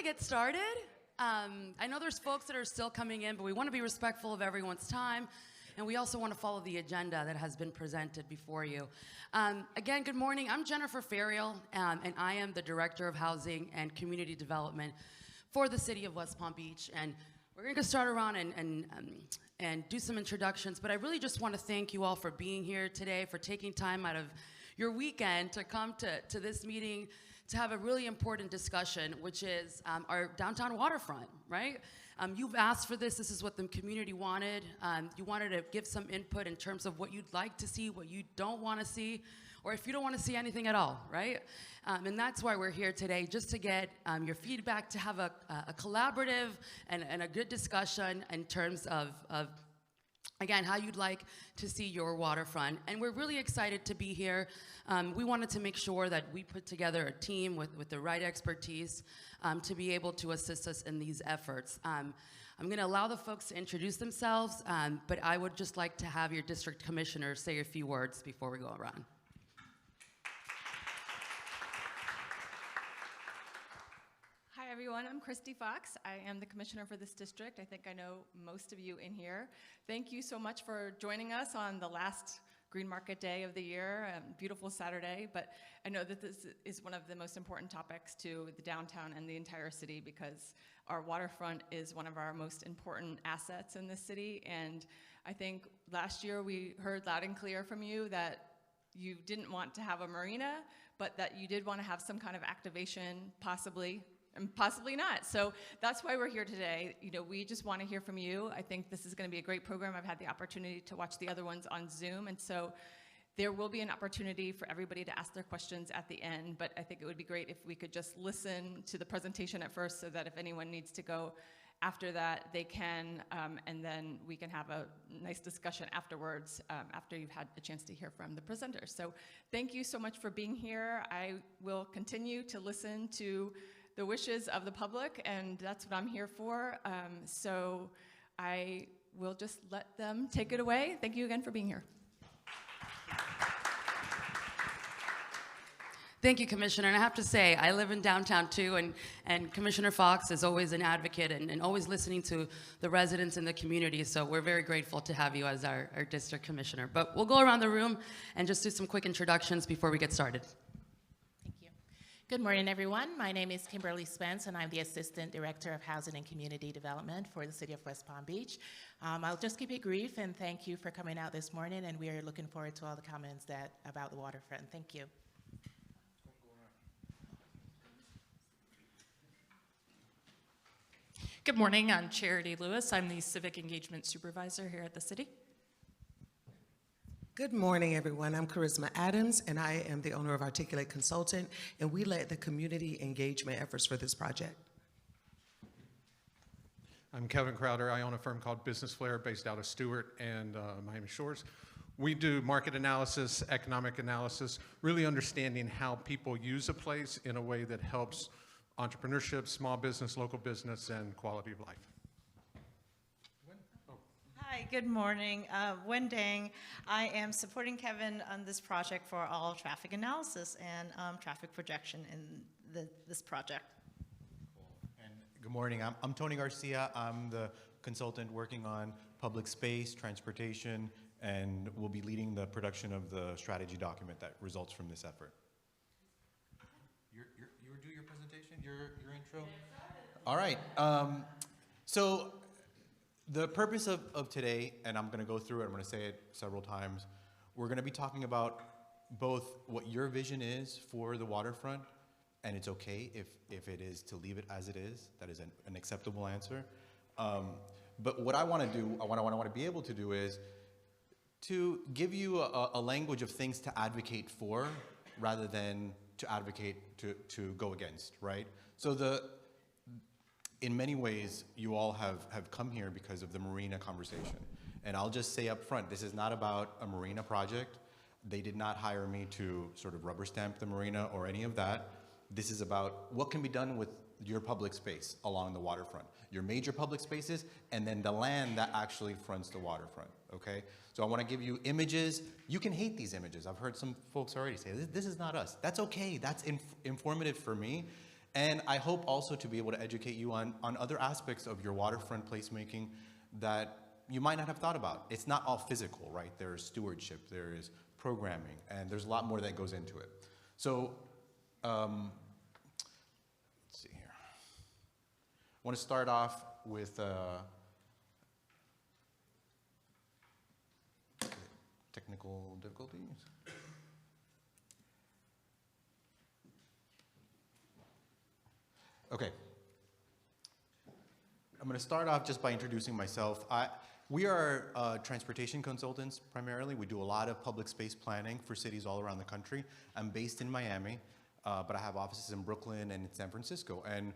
get started? I know there's folks that are still coming in, but we want to be respectful of everyone's time, and we also want to follow the agenda that has been presented before you. Again, good morning. I'm Jennifer Ferriel, and I am the Director of Housing and Community Development for the City of West Palm Beach. And we're going to start around and do some introductions, but I really just want to thank you all for being here today, for taking time out of your weekend to come to this meeting to have a really important discussion, which is our downtown waterfront, right? You've asked for this. This is what the community wanted. You wanted to give some input in terms of what you'd like to see, what you don't want to see, or if you don't want to see anything at all, right? And that's why we're here today, just to get your feedback, to have a collaborative and a good discussion in terms of again, how you'd like to see your waterfront. And we're really excited to be here. We wanted to make sure that we put together a team with the right expertise to be able to assist us in these efforts. I'm gonna allow the folks to introduce themselves, but I would just like to have your district commissioner say a few words before we go around. Hi everyone, I'm Christy Fox. I am the commissioner for this district. I think I know most of you in here. Thank you so much for joining us on the last Green Market Day of the year, beautiful Saturday, but I know that this is one of the most important topics to the downtown and the entire city because our waterfront is one of our most important assets in this city, and I think last year we heard loud and clear from you that you didn't want to have a marina, but that you did want to have some kind of activation, possibly, and possibly not. So that's why we're here today. You know, we just want to hear from you. I think this is going to be a great program. I've had the opportunity to watch the other ones on Zoom, and so there will be an opportunity for everybody to ask their questions at the end, but I think it would be great if we could just listen to the presentation at first so that if anyone needs to go after that, they can, and then we can have a nice discussion afterwards, after you've had a chance to hear from the presenters. So thank you so much for being here. I will continue to listen to the wishes of the public, and that's what I'm here for. So I will just let them take it away. Thank you again for being here. Thank you, Commissioner. And I have to say, I live in downtown too, and Commissioner Fox is always an advocate and always listening to the residents in the community. So we're very grateful to have you as our district commissioner. But we'll go around the room and just do some quick introductions before we get started. Good morning, everyone. My name is Kimberly Spence, and I'm the Assistant Director of Housing and Community Development for the City of West Palm Beach. I'll just keep it brief, and thank you for coming out this morning, and we are looking forward to all the comments about the waterfront. Thank you. Good morning, I'm Charity Lewis. I'm the Civic Engagement Supervisor here at the City. Good morning, everyone. I'm Charisma Adams, and I am the owner of Articulate Consultant, and we led the community engagement efforts for this project. I'm Kevin Crowder. I own a firm called Business Flair based out of Stewart and Miami Shores. We do market analysis, economic analysis, really understanding how people use a place in a way that helps entrepreneurship, small business, local business, and quality of life. Hi, good morning. Wen Dang. I am supporting Kevin on this project for all traffic analysis and traffic projection in this project. Cool. And good morning. I'm Tony Garcia. I'm the consultant working on public space, transportation, and will be leading the production of the strategy document that results from this effort. You do your presentation, your intro? All right. So the purpose of today, and I'm going to go through it, I'm going to say it several times, we're going to be talking about both what your vision is for the waterfront, and it's okay if it is to leave it as it is. That is an acceptable answer. But what I want to do, what I want to be able to do is to give you a language of things to advocate for rather than to advocate to go against, right? So in many ways, you all have come here because of the marina conversation. And I'll just say up front, this is not about a marina project. They did not hire me to sort of rubber stamp the marina or any of that. This is about what can be done with your public space along the waterfront, your major public spaces, and then the land that actually fronts the waterfront, okay? So I want to give you images. You can hate these images. I've heard some folks already say, this is not us. That's okay. That's informative for me. And I hope also to be able to educate you on other aspects of your waterfront placemaking that you might not have thought about. It's not all physical, right? There's stewardship, there is programming, and there's a lot more that goes into it. So, let's see here. I want to start off with technical difficulties. Okay. I'm going to start off just by introducing myself. We are transportation consultants primarily. We do a lot of public space planning for cities all around the country. I'm based in Miami, but I have offices in Brooklyn and in San Francisco. And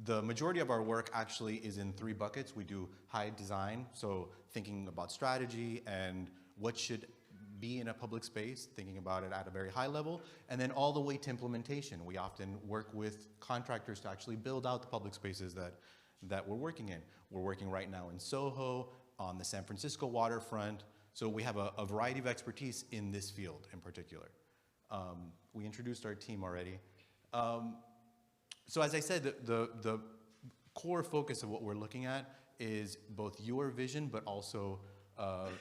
the majority of our work actually is in 3 buckets. We do high design, so thinking about strategy and what should be in a public space, thinking about it at a very high level, and then all the way to implementation. We often work with contractors to actually build out the public spaces that we're working in. We're working right now in Soho, on the San Francisco waterfront, so we have a variety of expertise in this field in particular. We introduced our team already. So as I said, the core focus of what we're looking at is both your vision, but also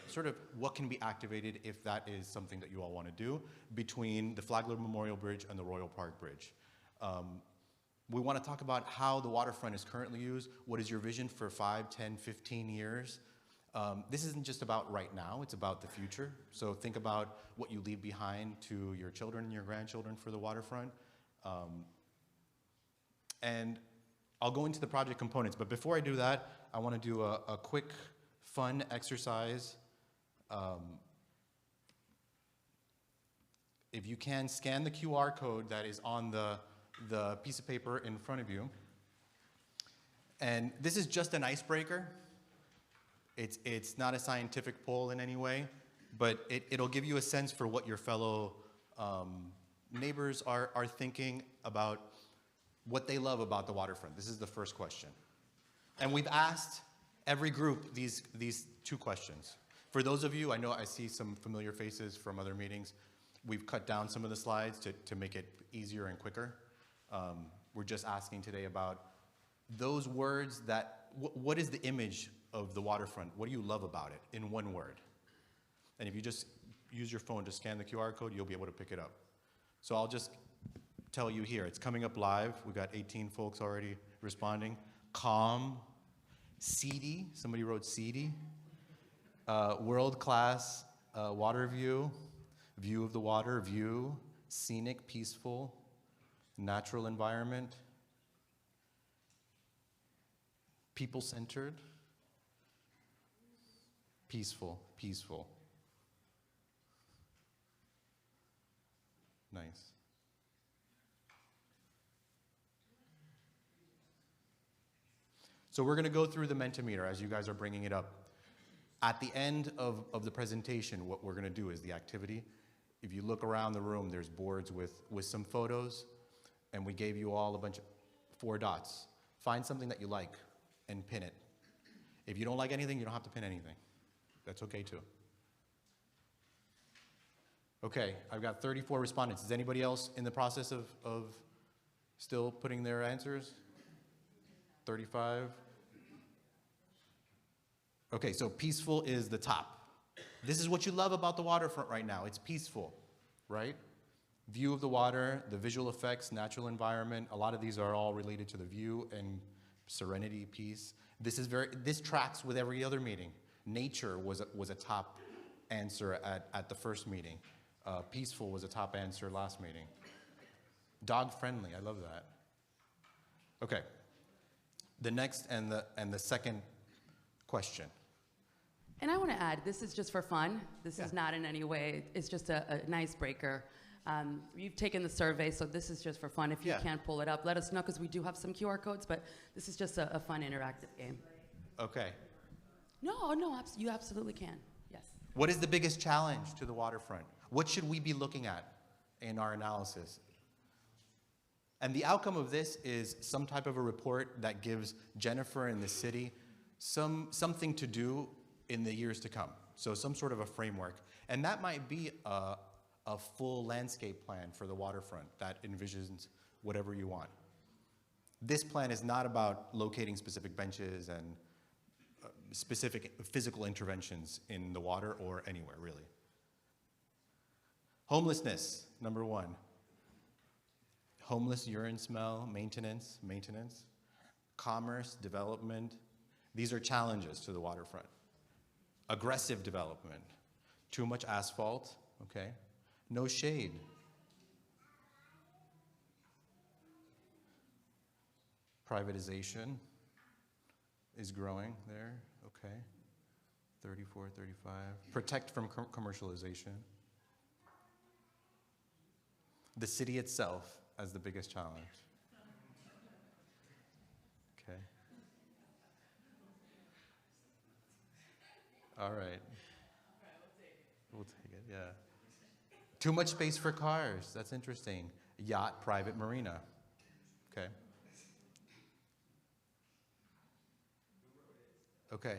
sort of what can be activated if that is something that you all want to do between the Flagler Memorial Bridge and the Royal Park Bridge. We want to talk about how the waterfront is currently used. What is your vision for 5, 10, 15 years? This isn't just about right now, it's about the future. So think about what you leave behind to your children and your grandchildren for the waterfront. And I'll go into the project components, but before I do that, I want to do a quick, fun exercise. If you can, scan the QR code that is on the piece of paper in front of you. And this is just an icebreaker. It's not a scientific poll in any way, but it'll give you a sense for what your fellow neighbors are thinking about what they love about the waterfront. This is the first question. And we've asked every group these 2 questions. For those of you, I know I see some familiar faces from other meetings. We've cut down some of the slides to make it easier and quicker. We're just asking today about those words that, what is the image of the waterfront? What do you love about it in 1 word? And if you just use your phone to scan the QR code, you'll be able to pick it up. So I'll just tell you here, it's coming up live. We've got 18 folks already responding. Calm, seedy, somebody wrote seedy. World-class water view, view of the water, view, scenic, peaceful, natural environment, people-centered, peaceful, peaceful. Nice. So we're going to go through the Mentimeter as you guys are bringing it up. At the end of the presentation, what we're going to do is the activity. If you look around the room, there's boards with some photos, and we gave you all a bunch of 4 dots. Find something that you like and pin it. If you don't like anything, you don't have to pin anything. That's okay too. Okay, I've got 34 respondents. Is anybody else in the process of still putting their answers? 35? Okay, so peaceful is the top. This is what you love about the waterfront right now. It's peaceful, right? View of the water, the visual effects, natural environment. A lot of these are all related to the view and serenity, peace. This tracks with every other meeting. Nature was a top answer at the first meeting. Peaceful was a top answer last meeting. Dog friendly, I love that. Okay. The next and the second question. And I want to add, this is just for fun. This is not in any way, it's just an icebreaker. You've taken the survey, so this is just for fun. If you can't pull it up, let us know, because we do have some QR codes, but this is just a fun, interactive game. Okay. No, you absolutely can, yes. What is the biggest challenge to the waterfront? What should we be looking at in our analysis? And the outcome of this is some type of a report that gives Jennifer and the city something to do in the years to come. So some sort of a framework. And that might be a full landscape plan for the waterfront that envisions whatever you want. This plan is not about locating specific benches and specific physical interventions in the water or anywhere, really. Homelessness, number one. Homeless urine smell, maintenance. Commerce, development. These are challenges to the waterfront. Aggressive development. Too much asphalt, okay? No shade. Privatization is growing there, okay? 34, 35. Protect from commercialization. The city itself as the biggest challenge. Okay. All right. We'll take it, yeah. Too much space for cars. That's interesting. Yacht, private marina. Okay. Okay.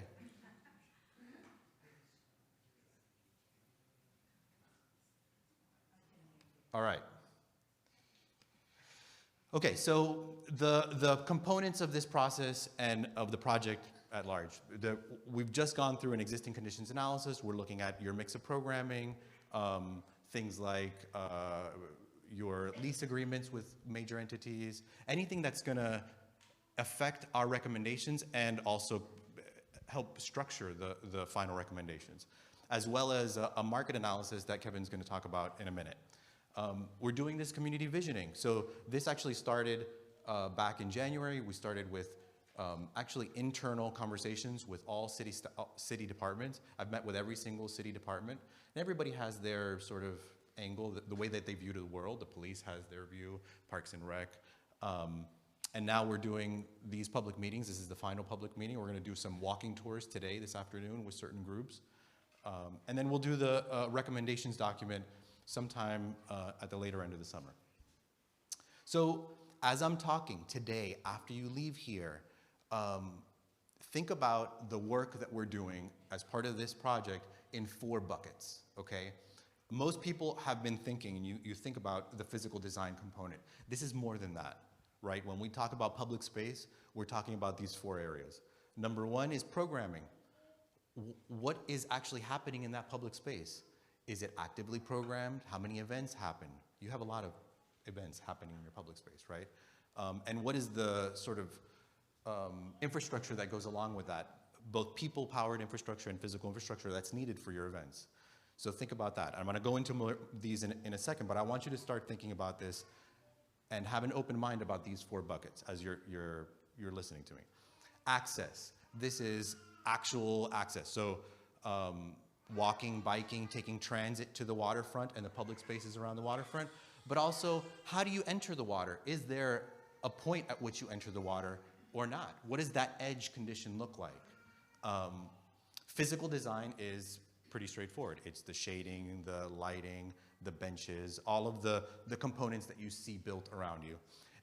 All right. Okay, so the components of this process and of the project at large. We've just gone through an existing conditions analysis. We're looking at your mix of programming, things like your lease agreements with major entities, anything that's going to affect our recommendations and also help structure the final recommendations, as well as a market analysis that Kevin's going to talk about in a minute. We're doing this community visioning. So this actually started back in January. We started with actually internal conversations with all city departments. I've met with every single city department, and everybody has their sort of angle, the way that they view the world. The police has their view, Parks and Rec. And now we're doing these public meetings. This is the final public meeting. We're going to do some walking tours today, this afternoon, with certain groups. And then we'll do the recommendations document sometime at the later end of the summer. So as I'm talking today, after you leave here, think about the work that we're doing as part of this project in 4 buckets, okay? Most people have been thinking, and you think about the physical design component. This is more than that, right? When we talk about public space, we're talking about these 4 areas. Number 1 is programming. What is actually happening in that public space? Is it actively programmed? How many events happen? You have a lot of events happening in your public space, right? And what is the sort of infrastructure that goes along with that? Both people-powered infrastructure and physical infrastructure that's needed for your events. So think about that. I'm going to go into more these in a second, but I want you to start thinking about this and have an open mind about these 4 buckets as you're listening to me. Access. This is actual access. So walking, biking, taking transit to the waterfront and the public spaces around the waterfront, but also how do you enter the water? Is there a point at which you enter the water or not? What does that edge condition look like? Physical design is pretty straightforward. It's the shading, the lighting, the benches, all of the components that you see built around you.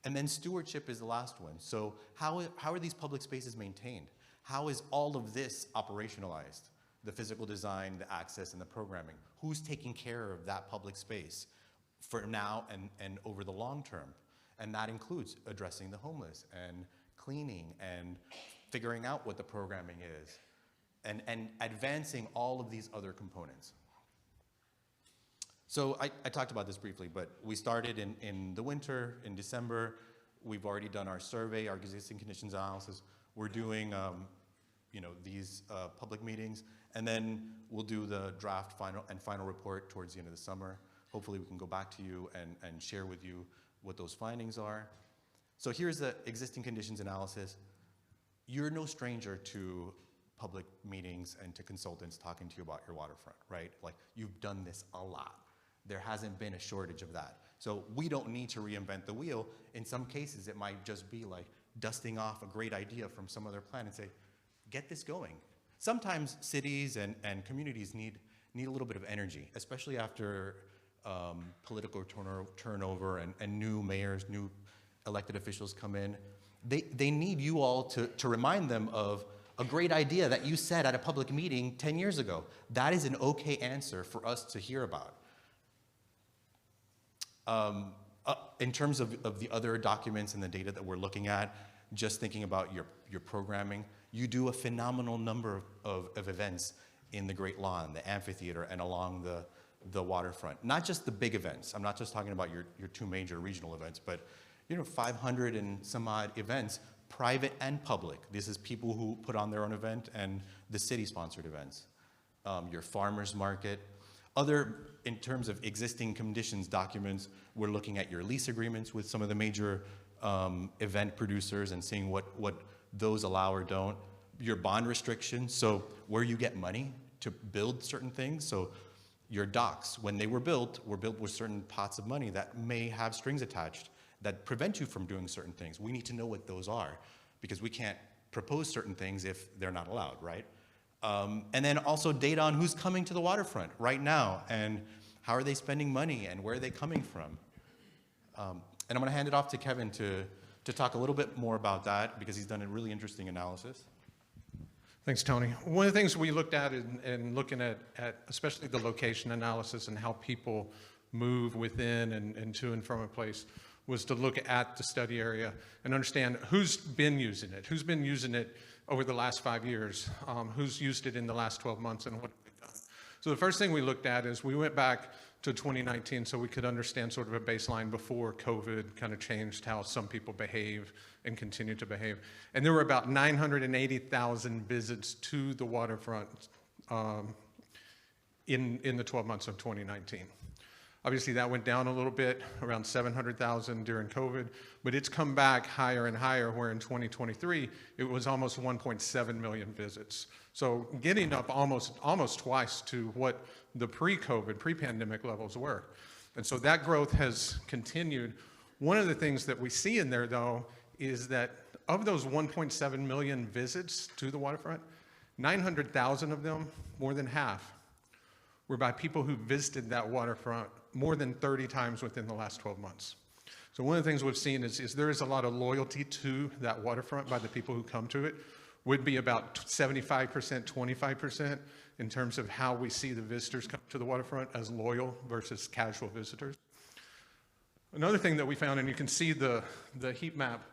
And then stewardship is the last one. So how are these public spaces maintained? How is all of this operationalized? The physical design, the access, and the programming. Who's taking care of that public space for now and over the long term? And that includes addressing the homeless and cleaning and figuring out what the programming is and advancing all of these other components. So I talked about this briefly, but we started in the winter, in December. We've already done our survey, our existing conditions analysis. We're doing these public meetings, and then we'll do the draft final report towards the end of the summer. Hopefully we can go back to you and share with you what those findings are. So here's the existing conditions analysis. You're no stranger to public meetings and to consultants talking to you about your waterfront, right? Like, you've done this a lot. There hasn't been a shortage of that. So we don't need to reinvent the wheel. In some cases, it might just be like dusting off a great idea from some other plan and say, get this going. Sometimes cities and communities need a little bit of energy, especially after political turnover and new mayors, new elected officials come in. They need you all to remind them of a great idea that you said at a public meeting 10 years ago. That is an okay answer for us to hear about. In terms of the other documents and the data that we're looking at, just thinking about your programming, you do a phenomenal number of events in the Great Lawn, the amphitheater, and along the waterfront. Not just the big events. I'm not just talking about your two major regional events, but 500 and some odd events, private and public. This is people who put on their own event and the city-sponsored events. Your farmers market. Other, in terms of existing conditions documents, we're looking at your lease agreements with some of the major event producers and seeing what those allow or don't. Your bond restrictions, so where you get money to build certain things. So your docks, when they were built with certain pots of money that may have strings attached that prevent you from doing certain things. We need to know what those are because we can't propose certain things if they're not allowed, right? And then also data on who's coming to the waterfront right now and how are they spending money and where are they coming from. And I'm going to hand it off to Kevin to talk a little bit more about that because he's done a really interesting analysis. Thanks, Tony. One of the things we looked at in looking at especially the location analysis and how people move within and to and from a place was to look at the study area and understand who's been using it over the last 5 years, who's used it in the last 12 months, and what we've done. So the first thing we looked at is we went back to 2019 so we could understand sort of a baseline before COVID kind of changed how some people behave and continue to behave. And there were about 980,000 visits to the waterfront in the 12 months of 2019. Obviously, that went down a little bit, around 700,000 during COVID, but it's come back higher and higher, where in 2023, it was almost 1.7 million visits. So getting up almost twice to what the pre-COVID, pre-pandemic levels were. And so that growth has continued. One of the things that we see in there, though, is that of those 1.7 million visits to the waterfront, 900,000 of them, more than half, were by people who visited that waterfront more than 30 times within the last 12 months. So one of the things we've seen is there is a lot of loyalty to that waterfront by the people who come to it. Would be about 75%, 25% in terms of how we see the visitors come to the waterfront as loyal versus casual visitors. Another thing that we found, and you can see the heat map,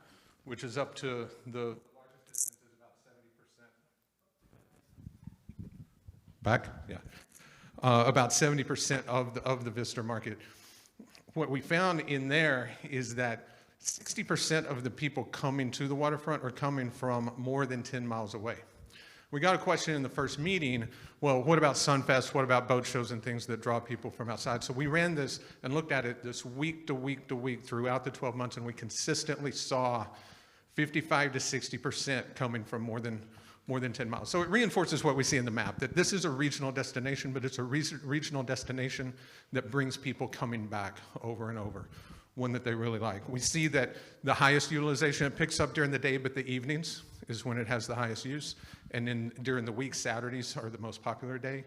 which is up to the largest distance is about 70%. Back? Yeah. About 70% of the visitor market. What we found in there is that 60% of the people coming to the waterfront are coming from more than 10 miles away. We got a question in the first meeting, well, what about Sunfest? What about boat shows and things that draw people from outside? So we ran this and looked at it this week to week to week throughout the 12 months, and we consistently saw 55 to 60% coming from more than 10 miles. So it reinforces what we see in the map, that this is a regional destination, but it's a regional destination that brings people coming back over and over, one that they really like. We see that the highest utilization, it picks up during the day, but the evenings is when it has the highest use. And then during the week, Saturdays are the most popular day,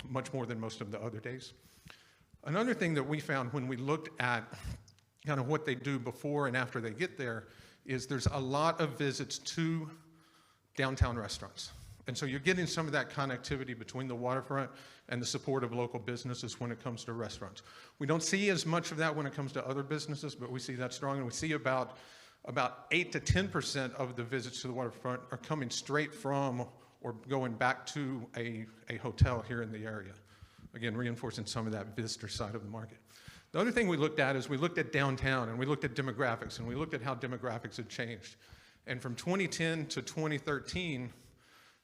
much more than most of the other days. Another thing that we found when we looked at kind of what they do before and after they get there is there's a lot of visits to downtown restaurants. And so you're getting some of that connectivity between the waterfront and the support of local businesses when it comes to restaurants. We don't see as much of that when it comes to other businesses, but we see that strong, and we see about 8 to 10% of the visits to the waterfront are coming straight from or going back to a hotel here in the area. Again, reinforcing some of that visitor side of the market. The other thing we looked at is we looked at downtown, and we looked at demographics, and we looked at how demographics had changed. And from 2010 to 2013,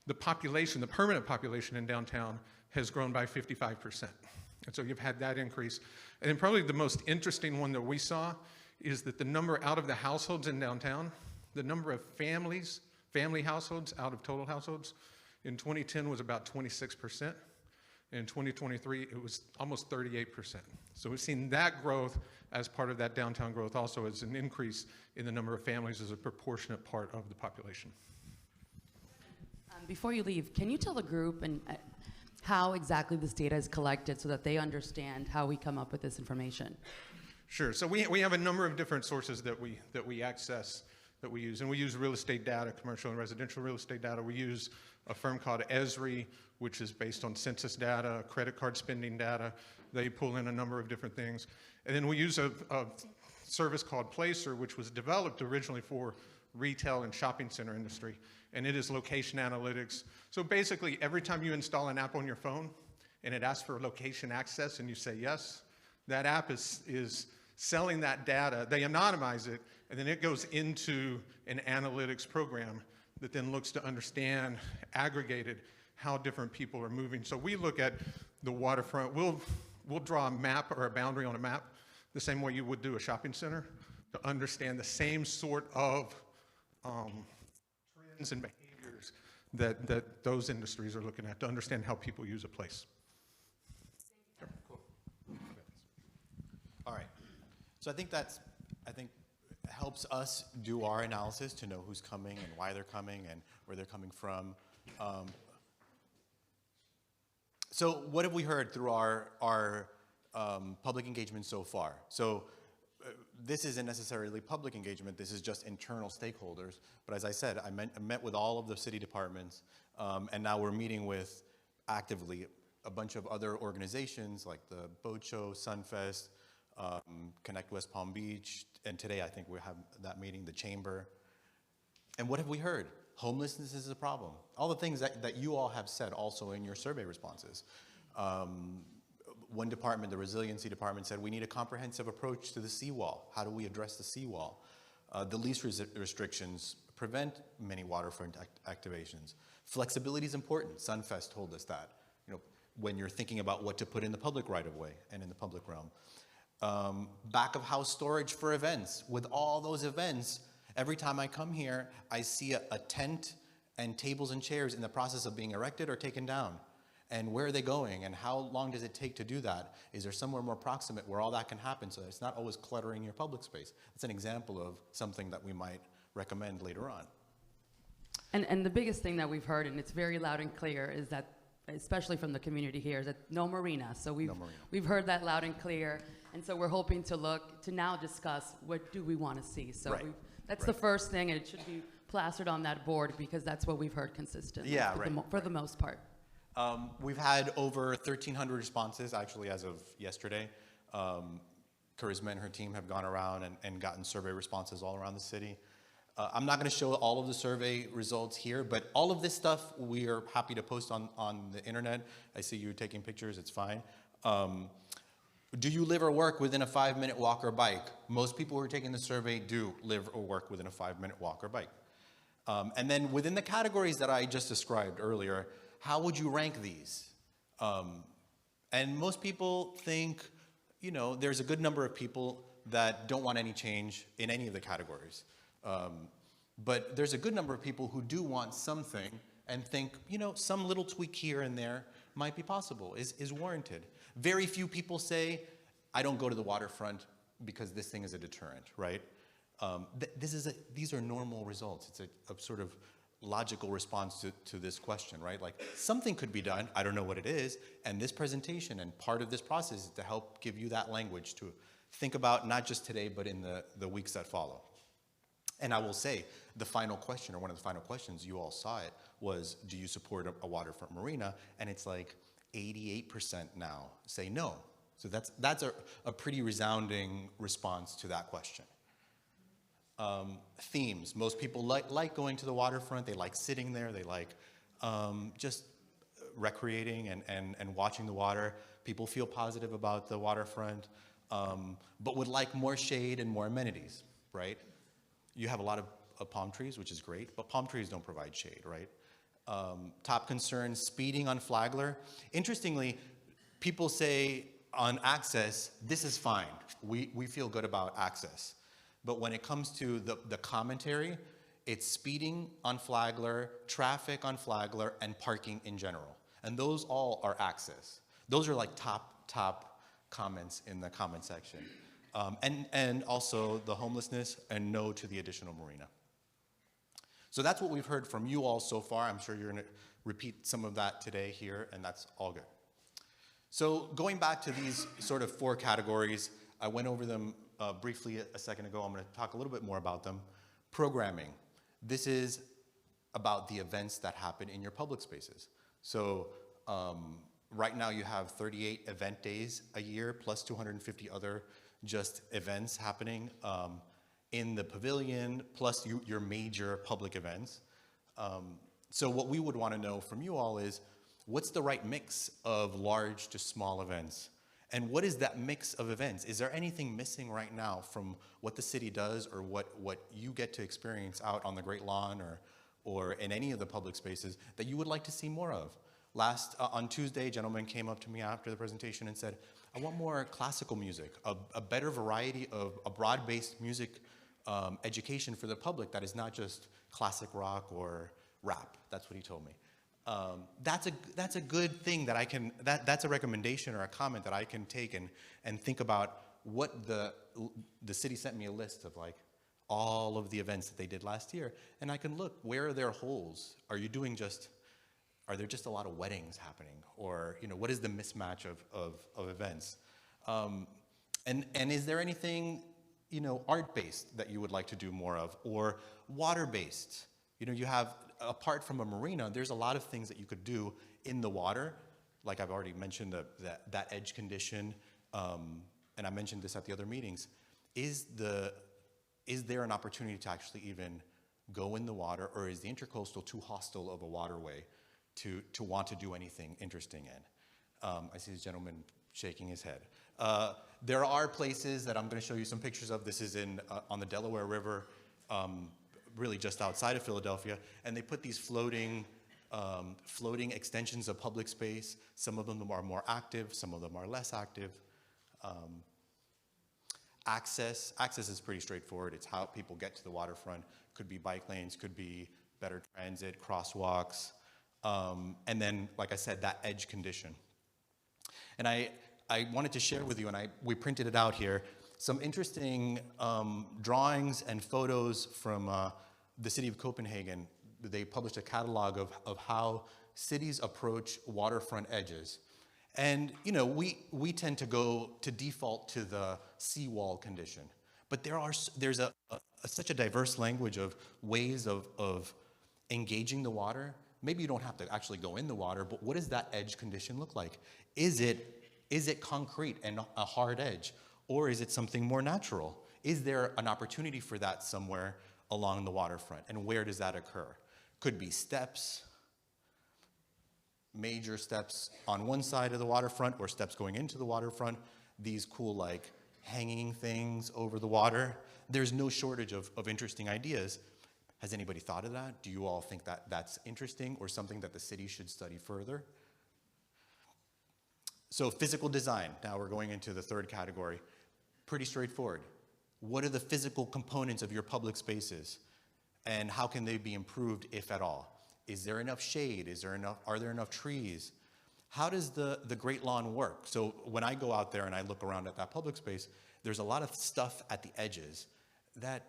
the population, the permanent population in downtown has grown by 55%. And so you've had that increase. And then probably the most interesting one that we saw is that the number out of the households in downtown, the number of family households out of total households in 2010 was about 26%. In 2023, it was almost 38%. So we've seen that growth as part of that downtown growth also as an increase in the number of families as a proportionate part of the population. Before you leave, can you tell the group and how exactly this data is collected so that they understand how we come up with this information? Sure. So we have a number of different sources that we access, that we use. And we use real estate data, commercial and residential real estate data. We use a firm called Esri, which is based on census data, credit card spending data. They pull in a number of different things. And then we use a service called Placer, which was developed originally for retail and shopping center industry, and it is location analytics. So basically, every time you install an app on your phone and it asks for location access and you say yes, that app is selling that data. They anonymize it, and then it goes into an analytics program that then looks to understand, aggregated, how different people are moving. So we look at the waterfront. We'll draw a map or a boundary on a map the same way you would do a shopping center to understand the same sort of trends and behaviors that those industries are looking at to understand how people use a place. Cool. All right. So I think helps us do our analysis to know who's coming and why they're coming and where they're coming from. So what have we heard through our public engagement so far? So this isn't necessarily public engagement, this is just internal stakeholders. But as I said, I met with all of the city departments, and now we're meeting with actively a bunch of other organizations like the Boat Show, Sunfest, Connect West Palm Beach, and today I think we have that meeting, the Chamber. And what have we heard? Homelessness is a problem. All the things that you all have said also in your survey responses. One department, the resiliency department, said we need a comprehensive approach to the seawall. How do we address the seawall? The lease restrictions prevent many waterfront activations. Flexibility is important. Sunfest told us that. You know, when you're thinking about what to put in the public right-of-way and in the public realm. Back of house storage for events. With all those events, every time I come here, I see a tent and tables and chairs in the process of being erected or taken down. And where are they going? And how long does it take to do that? Is there somewhere more proximate where all that can happen so that it's not always cluttering your public space? It's an example of something that we might recommend later on. And the biggest thing that we've heard, and it's very loud and clear, is that, especially from the community here, is that no marina. So we've heard that loud and clear. And so we're hoping to now discuss what do we want to see. So right. That's the first thing, and it should be plastered on that board because that's what we've heard consistently for the most part. We've had over 1,300 responses, actually, as of yesterday. Charisma and her team have gone around and gotten survey responses all around the city. I'm not going to show all of the survey results here, but all of this stuff we are happy to post on the internet. I see you taking pictures, it's fine. Do you live or work within a 5-minute walk or bike? Most people who are taking the survey do live or work within a 5-minute walk or bike. And then within the categories that I just described earlier, how would you rank these? And most people think, you know, there's a good number of people that don't want any change in any of the categories. But there's a good number of people who do want something and think, you know, some little tweak here and there might be possible, is warranted. Very few people say, I don't go to the waterfront because this thing is a deterrent, right? These are normal results. It's a sort of logical response to this question, right? Like, something could be done, I don't know what it is, and this presentation and part of this process is to help give you that language to think about, not just today, but in the weeks that follow. And I will say, the final question, or one of the final questions, you all saw it, was, do you support a waterfront marina? And it's like 88% now say no. So that's a pretty resounding response to that question. Themes. Most people like going to the waterfront. They like sitting there. They like just recreating and watching the water. People feel positive about the waterfront, but would like more shade and more amenities, right? You have a lot of palm trees, which is great, but palm trees don't provide shade, right? Top concern, speeding on Flagler. Interestingly, people say on access, this is fine. We feel good about access. But when it comes to the commentary, it's speeding on Flagler, traffic on Flagler, and parking in general. And those all are access. Those are like top comments in the comment section. And also the homelessness and no to the additional marina. So that's what we've heard from you all so far. I'm sure you're going to repeat some of that today here, and that's all good. So going back to these sort of 4 categories, I went over them briefly a second ago. I'm going to talk a little bit more about them. Programming. This is about the events that happen in your public spaces. So right now you have 38 event days a year plus 250 other just events happening in the pavilion, plus your major public events. So what we would want to know from you all is, what's the right mix of large to small events? And what is that mix of events? Is there anything missing right now from what the city does or what you get to experience out on the Great Lawn or in any of the public spaces that you would like to see more of? On Tuesday, a gentleman came up to me after the presentation and said, I want more classical music, a better variety of a broad-based music education for the public that is not just classic rock or rap. That's what he told me. That's a good thing that that's a recommendation or a comment that I can take and think about what the city sent me a list of, like, all of the events that they did last year, and I can look, where are there holes? Are there just a lot of weddings happening? Or, what is the mismatch of events? And is there anything, art-based that you would like to do more of, or water-based? You have, apart from a marina, there's a lot of things that you could do in the water. Like I've already mentioned, that edge condition, and I mentioned this at the other meetings. Is there an opportunity to actually even go in the water, or is the intercoastal too hostile of a waterway to want to do anything interesting in? I see this gentleman shaking his head. There are places that I'm going to show you some pictures of. This is on the Delaware River, really just outside of Philadelphia, and they put these floating extensions of public space. Some of them are more active, some of them are less active. Access is pretty straightforward. It's how people get to the waterfront. Could be bike lanes, could be better transit, crosswalks, and then, like I said, that edge condition. And I wanted to share with you, and we printed it out here, some interesting drawings and photos from the city of Copenhagen. They published a catalog of how cities approach waterfront edges. And we tend to default to the seawall condition. But there's such a diverse language of ways of engaging the water. Maybe you don't have to actually go in the water, but what does that edge condition look like? Is it concrete and a hard edge? Or is it something more natural? Is there an opportunity for that somewhere along the waterfront? And where does that occur? Could be steps, major steps on one side of the waterfront or steps going into the waterfront, these cool, like, hanging things over the water. There's no shortage of interesting ideas. Has anybody thought of that? Do you all think that that's interesting or something that the city should study further? So physical design, now we're going into the third category. Pretty straightforward. What are the physical components of your public spaces? And how can they be improved, if at all? Is there enough shade? Are there enough trees? How does the Great Lawn work? So when I go out there and I look around at that public space, there's a lot of stuff at the edges that,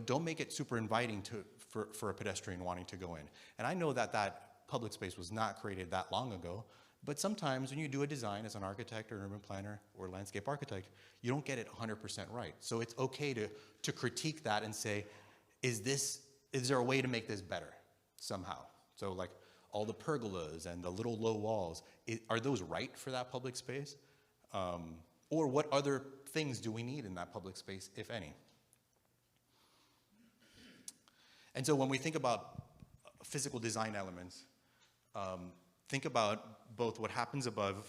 don't make it super inviting for a pedestrian wanting to go in. And I know that public space was not created that long ago, but sometimes when you do a design as an architect or urban planner or landscape architect, you don't get it 100% right. So it's okay to critique that and say, is there a way to make this better somehow? So, like, all the pergolas and the little low walls, are those right for that public space? Or what other things do we need in that public space, if any? And so when we think about physical design elements, think about both what happens above,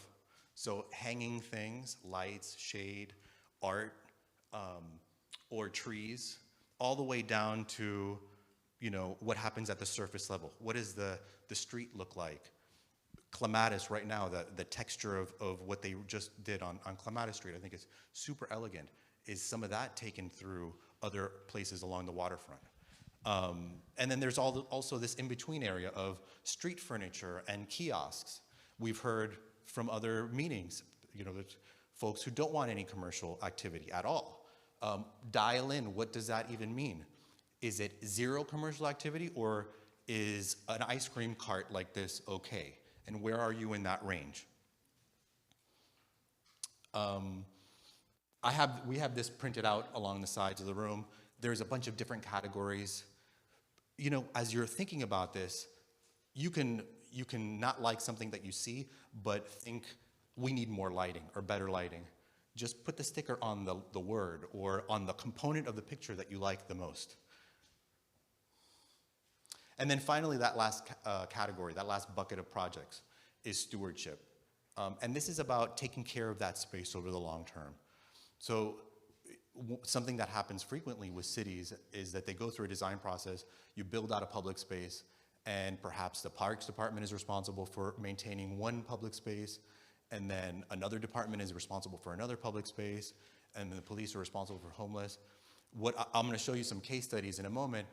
so hanging things, lights, shade, art, or trees, all the way down to what happens at the surface level. What does the street look like? Clematis right now, the texture of what they just did on Clematis Street, I think is super elegant. Is some of that taken through other places along the waterfront? And then there's also this in-between area of street furniture and kiosks. We've heard from other meetings, there's folks who don't want any commercial activity at all. Dial in, what does that even mean? Is it zero commercial activity, or is an ice cream cart like this okay? And where are you in that range? We have this printed out along the sides of the room. There's a bunch of different categories. As you're thinking about this, you can not like something that you see, but think we need more lighting or better lighting. just put the sticker on the word or on the component of the picture that you like the most. And then finally, that last category, that last bucket of projects is stewardship. And this is about taking care of that space over the long term. So something that happens frequently with cities is that they go through a design process, you build out a public space, and perhaps the Parks Department is responsible for maintaining one public space, and then another department is responsible for another public space, and then the police are responsible for homeless. I'm going to show you some case studies in a moment.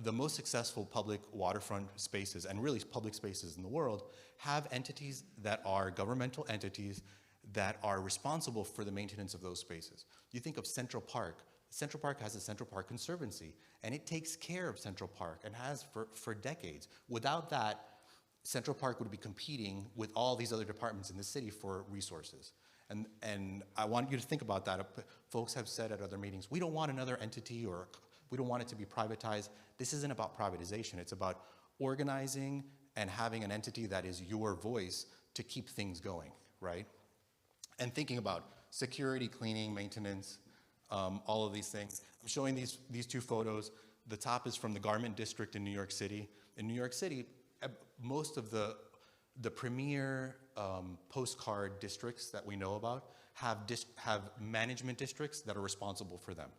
The most successful public waterfront spaces, and really public spaces in the world, have entities that are governmental entities that are responsible for the maintenance of those spaces. You think of Central Park. Central Park has a Central Park Conservancy, and it takes care of Central Park and has for decades. Without that, Central Park would be competing with all these other departments in the city for resources. And I want you to think about that. Folks have said at other meetings, we don't want another entity, or we don't want it to be privatized. This isn't about privatization. It's about organizing and having an entity that is your voice to keep things going, right? And thinking about security, cleaning, maintenance, all of these things. I'm showing these two photos. The top is from the Garment District in New York City. In New York City, most of the premier postcard districts that we know about have management districts that are responsible for them.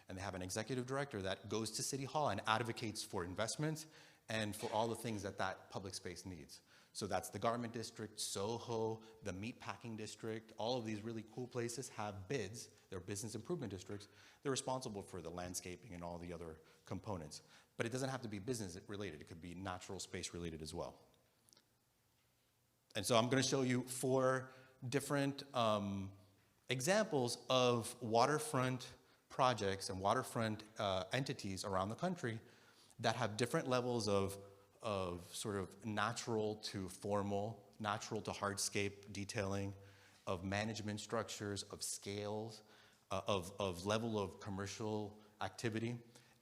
And they have an executive director that goes to City Hall and advocates for investments and for all the things that public space needs. So that's the Garment District, Soho, the Meatpacking District. All of these really cool places have bids. They're business improvement districts. They're responsible for the landscaping and all the other components. But it doesn't have to be business related. It could be natural space related as well. And so I'm going to show you 4 different examples of waterfront projects and waterfront entities around the country that have different levels of sort of natural to formal, natural to hardscape detailing, of management structures, of scales, of level of commercial activity.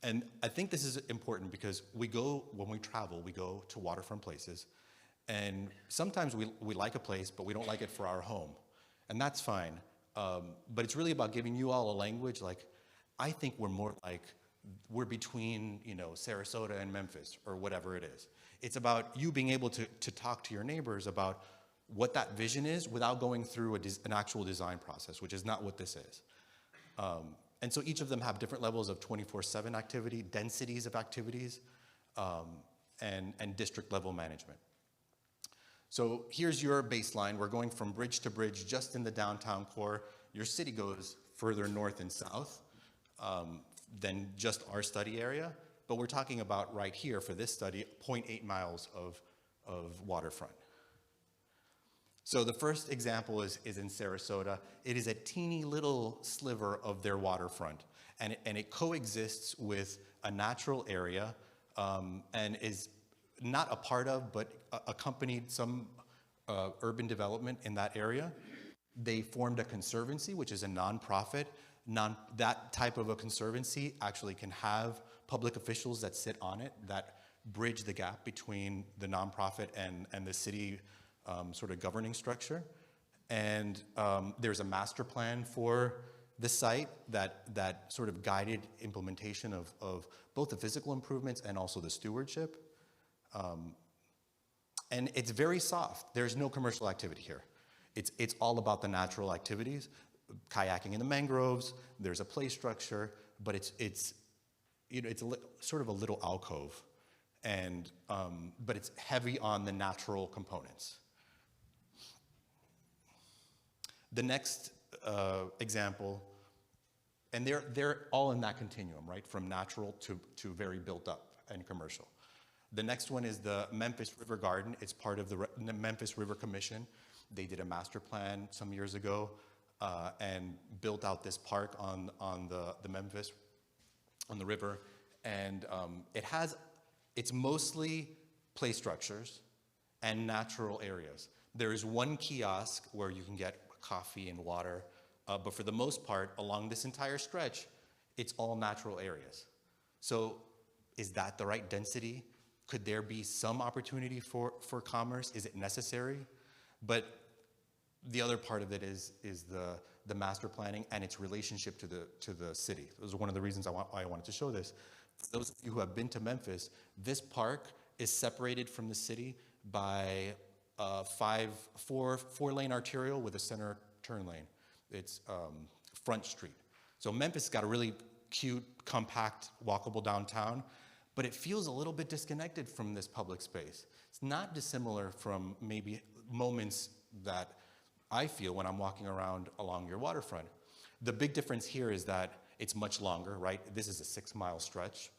And I think this is important because when we travel, we go to waterfront places, and sometimes we like a place, but we don't like it for our home. And that's fine. But it's really about giving you all a language. Like, I think we're between, Sarasota and Memphis, or whatever it is. It's about you being able to talk to your neighbors about what that vision is without going through an actual design process, which is not what this is. And so each of them have different levels of 24/7 activity, densities of activities, and district level management. So here's your baseline. We're going from bridge to bridge just in the downtown core. Your city goes further north and south than just our study area, but we're talking about right here for this study, 0.8 miles of waterfront. So the first example is in Sarasota. It is a teeny little sliver of their waterfront, and it coexists with a natural area and is not a part of, but accompanied some urban development in that area. They formed a conservancy, which is a nonprofit. That type of a conservancy actually can have public officials that sit on it, that bridge the gap between the nonprofit and the city sort of governing structure. And there's a master plan for the site that sort of guided implementation of both the physical improvements and also the stewardship. And it's very soft. There's no commercial activity here. It's all about the natural activities, kayaking in the mangroves. There's a play structure, but it's sort of a little alcove, and but it's heavy on the natural components. The next example, and they're all in that continuum, right, from natural to very built up and commercial. The next one is the Memphis River Garden. It's part of the Memphis River Commission. They did a master plan some years ago and built out this park on the Memphis, on the river. And it's mostly play structures and natural areas. There is one kiosk where you can get coffee and water, but for the most part, along this entire stretch, it's all natural areas. So is that the right density? Could there be some opportunity for commerce? Is it necessary? But the other part of it is the master planning and its relationship to the city. Those are one of the reasons why I wanted to show this. For those of you who have been to Memphis, this park is separated from the city by four-lane arterial with a center turn lane. It's Front Street. So Memphis got a really cute, compact, walkable downtown, but it feels a little bit disconnected from this public space. It's not dissimilar from maybe moments that I feel when I'm walking around along your waterfront. The big difference here is that it's much longer, right? This is a 6-mile stretch.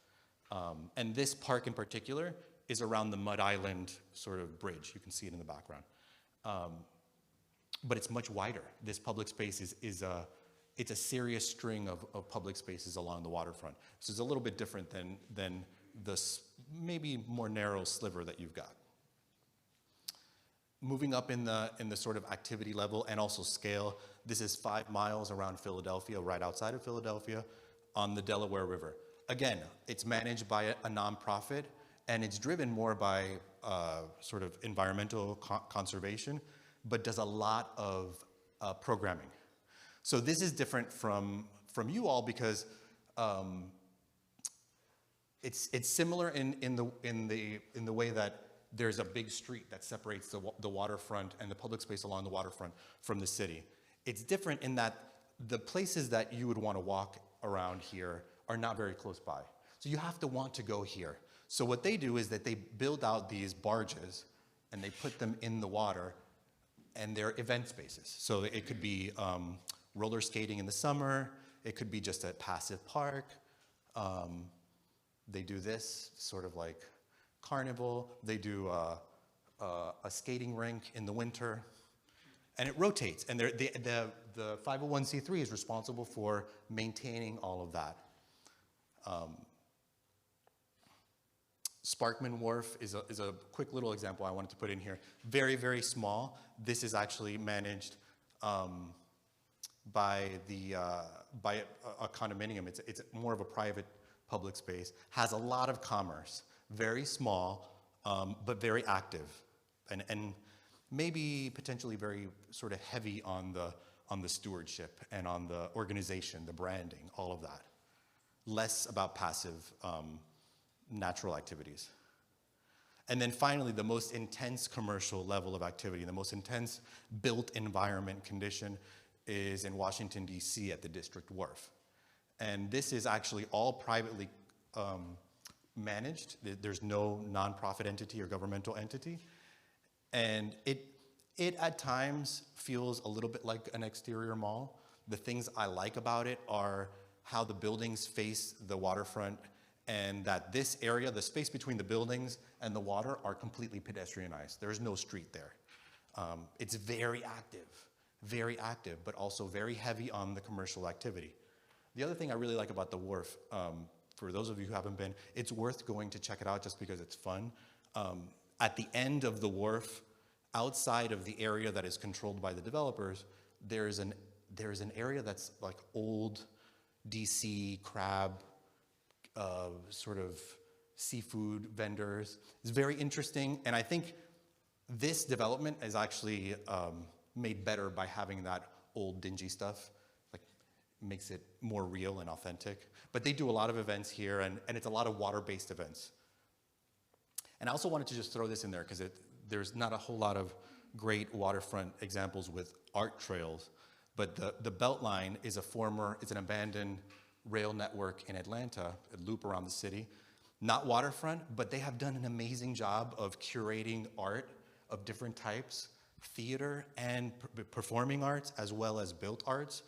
And this park in particular is around the Mud Island sort of bridge. You can see it in the background. But it's much wider. This public space it's a serious string of public spaces along the waterfront. So it's a little bit different than the maybe more narrow sliver that you've got. Moving up in the sort of activity level and also scale, this is 5 miles around Philadelphia, right outside of Philadelphia, on the Delaware River. Again, it's managed by a nonprofit, and it's driven more by sort of environmental conservation, but does a lot of programming. So this is different from you all because it's similar in the way that there's a big street that separates the waterfront and the public space along the waterfront from the city. It's different in that the places that you would want to walk around here are not very close by. So you have to want to go here. So what they do is that they build out these barges and they put them in the water, and they're event spaces. So it could be roller skating in the summer. It could be just a passive park. They do this sort of like carnival. They do a skating rink in the winter, and it rotates. And the 501c3 is responsible for maintaining all of that. Sparkman Wharf is a quick little example I wanted to put in here. Very, very small. This is actually managed by a condominium. It's more of a private public space. Has a lot of commerce. Very small, but very active, and maybe potentially very sort of heavy on the stewardship and on the organization, the branding, all of that. Less about passive natural activities. And then finally, the most intense commercial level of activity, the most intense built environment condition is in Washington, D.C. at the District Wharf. And this is actually all privately managed. There's no nonprofit entity or governmental entity. And it at times feels a little bit like an exterior mall. The things I like about it are how the buildings face the waterfront, and that this area, the space between the buildings and the water, are completely pedestrianized. There's no street there. It's very active, but also very heavy on the commercial activity. The other thing I really like about the wharf, for those of you who haven't been, it's worth going to check it out just because it's fun. At the end of the wharf, outside of the area that is controlled by the developers, there's an area that's like old DC crab, sort of seafood vendors. It's very interesting, and I think this development is actually made better by having that old dingy stuff. Like, makes it more real and authentic. But they do a lot of events here, and it's a lot of water-based events. And I also wanted to just throw this in there because there's not a whole lot of great waterfront examples with art trails, but the Beltline is it's an abandoned rail network in Atlanta, a loop around the city. Not waterfront, but they have done an amazing job of curating art of different types, theater and performing arts, as well as built arts,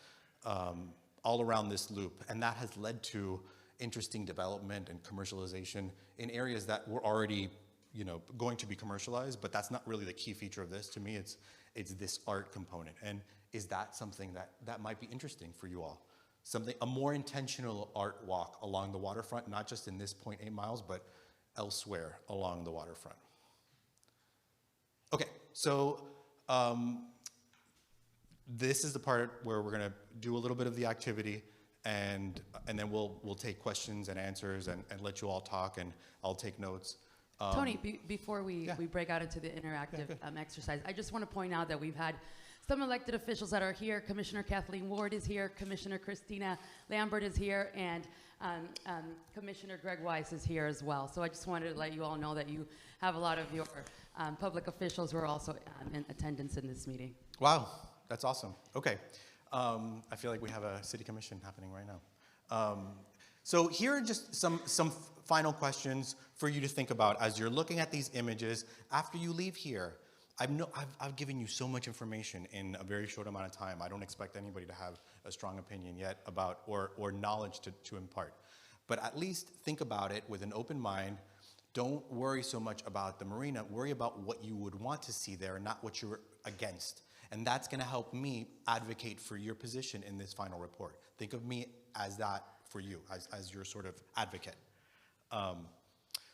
all around this loop. And that has led to interesting development and commercialization in areas that were already, going to be commercialized, but that's not really the key feature of this. To me, it's this art component. And is that something that might be interesting for you all? A more intentional art walk along the waterfront, not just in this 0.8 miles, but elsewhere along the waterfront. Okay, so this is the part where we're gonna do a little bit of the activity, and then we'll take questions and answers and let you all talk, and I'll take notes. Tony, before we break out into the interactive exercise, I just want to point out that we've had some elected officials that are here. Commissioner Kathleen Ward is here, Commissioner Christina Lambert is here, and Commissioner Greg Weiss is here as well. So I just wanted to let you all know that you have a lot of your public officials who are also in attendance in this meeting. Wow, that's awesome. Okay. I feel like we have a city commission happening right now. So here are just some final questions for you to think about as you're looking at these images. After you leave here, I've given you so much information in a very short amount of time. I don't expect anybody to have a strong opinion yet about or knowledge to impart. But at least think about it with an open mind. Don't worry so much about the marina. Worry about what you would want to see there, not what you're against. And that's going to help me advocate for your position in this final report. Think of me as that for you, as your sort of advocate.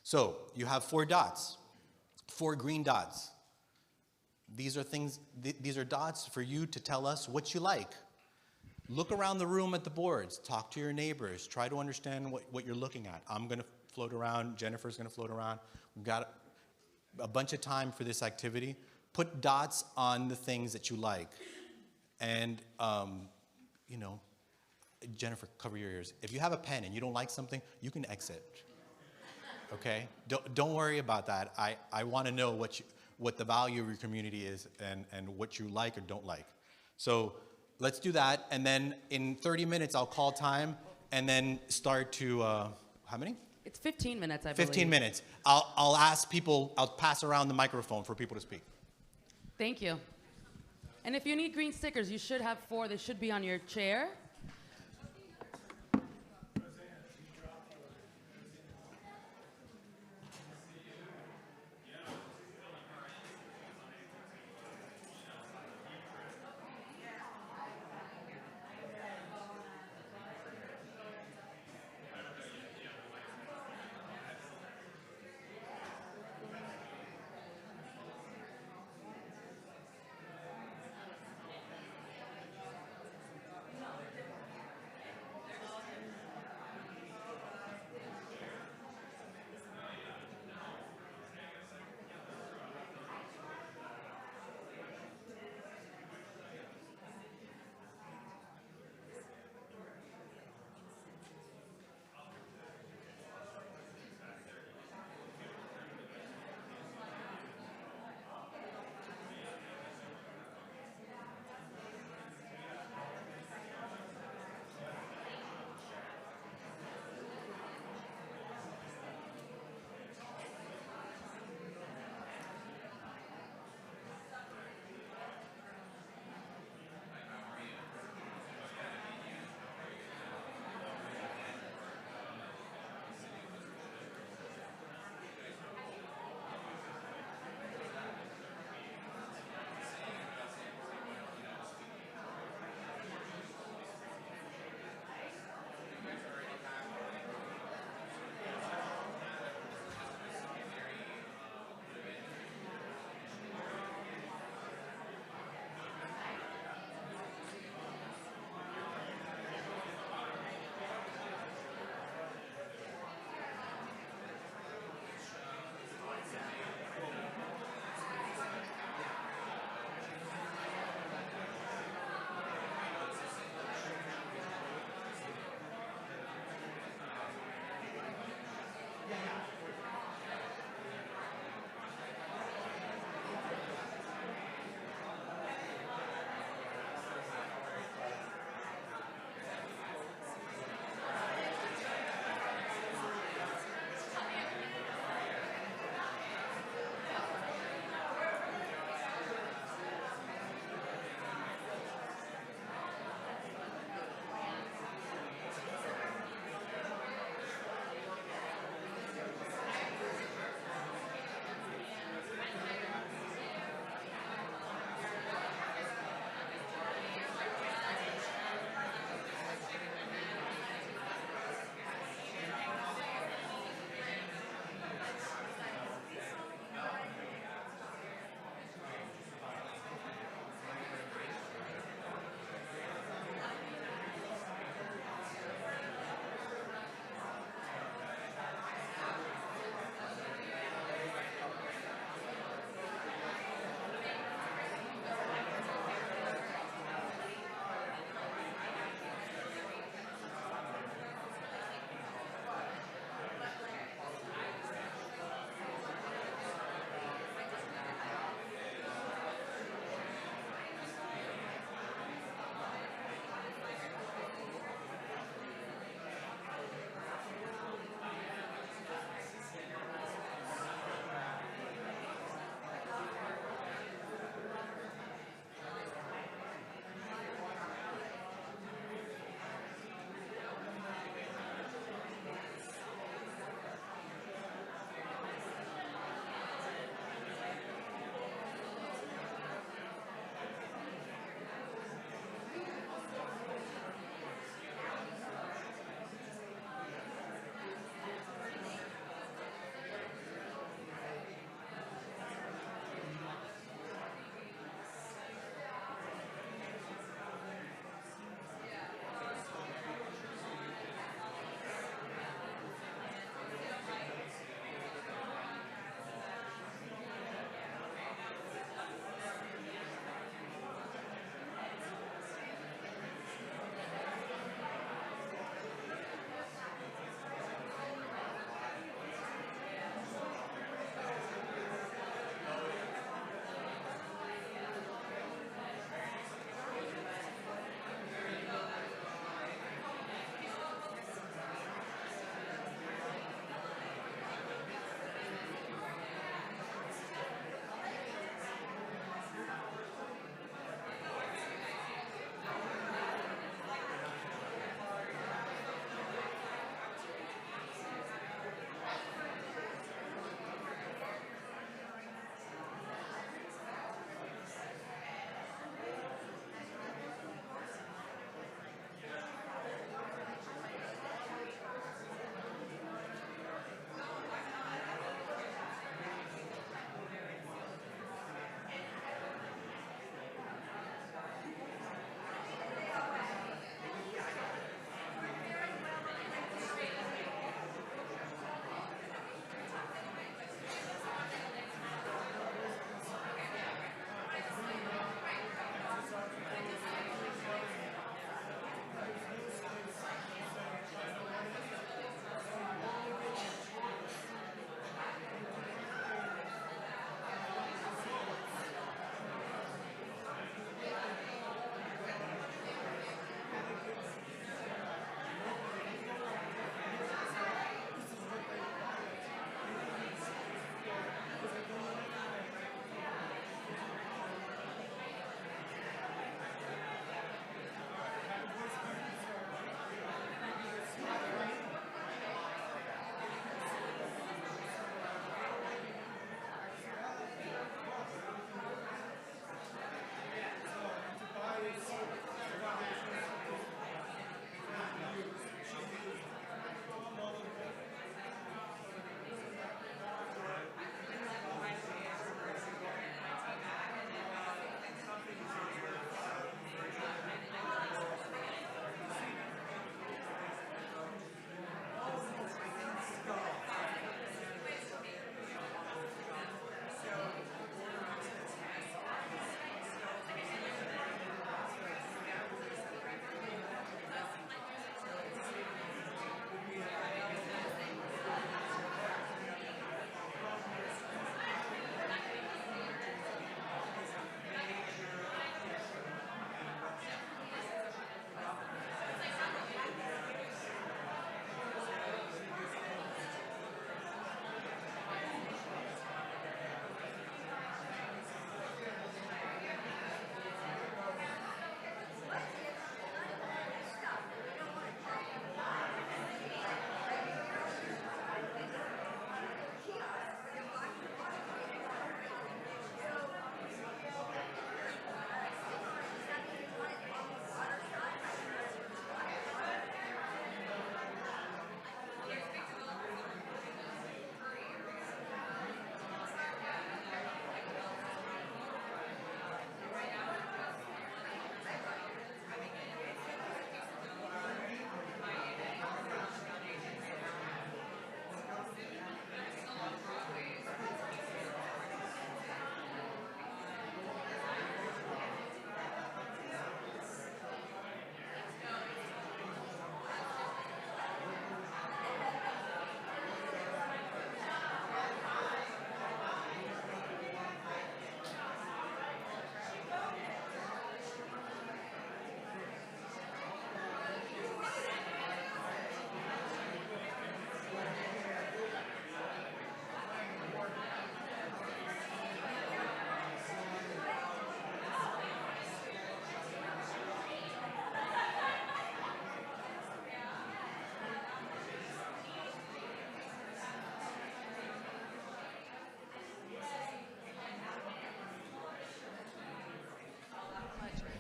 So you have 4 dots, 4 green dots. These are things, these are dots for you to tell us what you like. Look around the room at the boards, talk to your neighbors, try to understand what you're looking at. I'm going to float around, Jennifer's going to float around. We've got a bunch of time for this activity. Put dots on the things that you like. And, you know, Jennifer, cover your ears. If you have a pen and you don't like something, you can exit. Okay? Don't worry about that. I want to know what the value of your community is and what you like or don't like. So let's do that. And then in 30 minutes, I'll call time and then start to, how many? It's 15 minutes, I believe. 15 minutes. I'll ask people, I'll pass around the microphone for people to speak. Thank you. And if you need green stickers, you should have 4. They should be on your chair.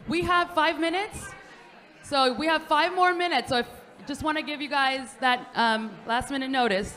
We have 5 minutes. So we have 5 more minutes. So if just want to give you guys that last minute notice.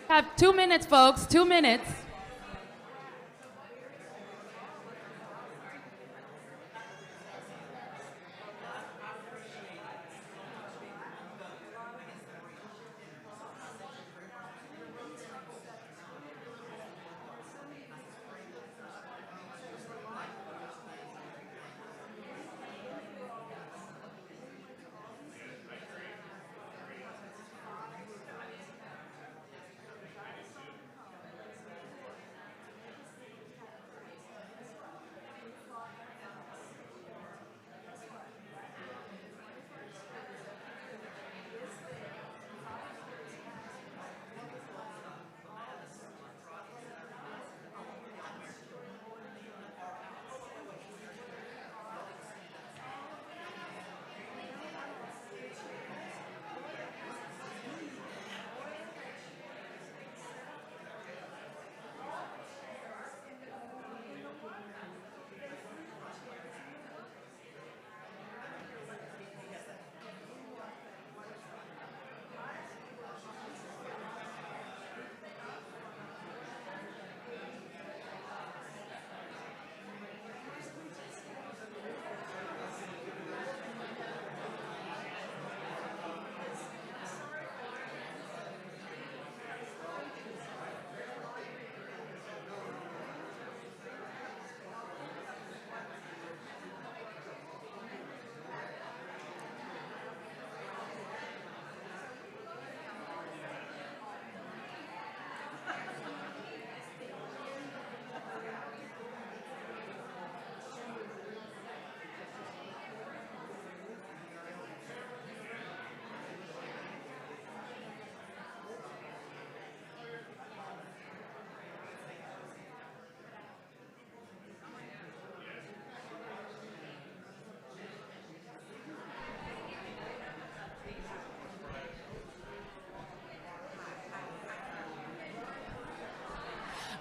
Have 2 minutes, folks, 2 minutes.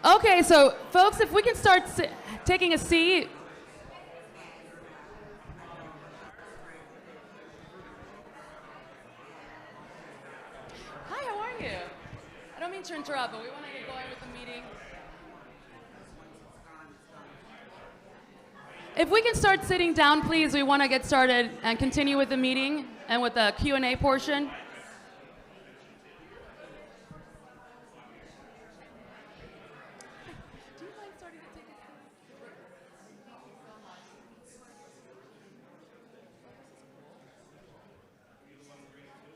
Okay, so folks, if we can start taking a seat. Hi, how are you? I don't mean to interrupt, but we want to get going with the meeting. If we can start sitting down, please, we want to get started and continue with the meeting and with the Q&A portion.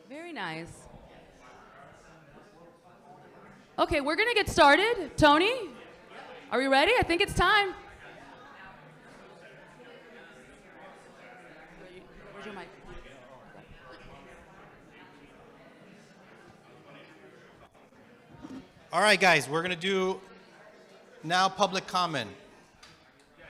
Very nice. Okay, we're going to get started. Tony, are we ready? I think it's time. Where's your mic? All right, guys, we're going to do now public comment.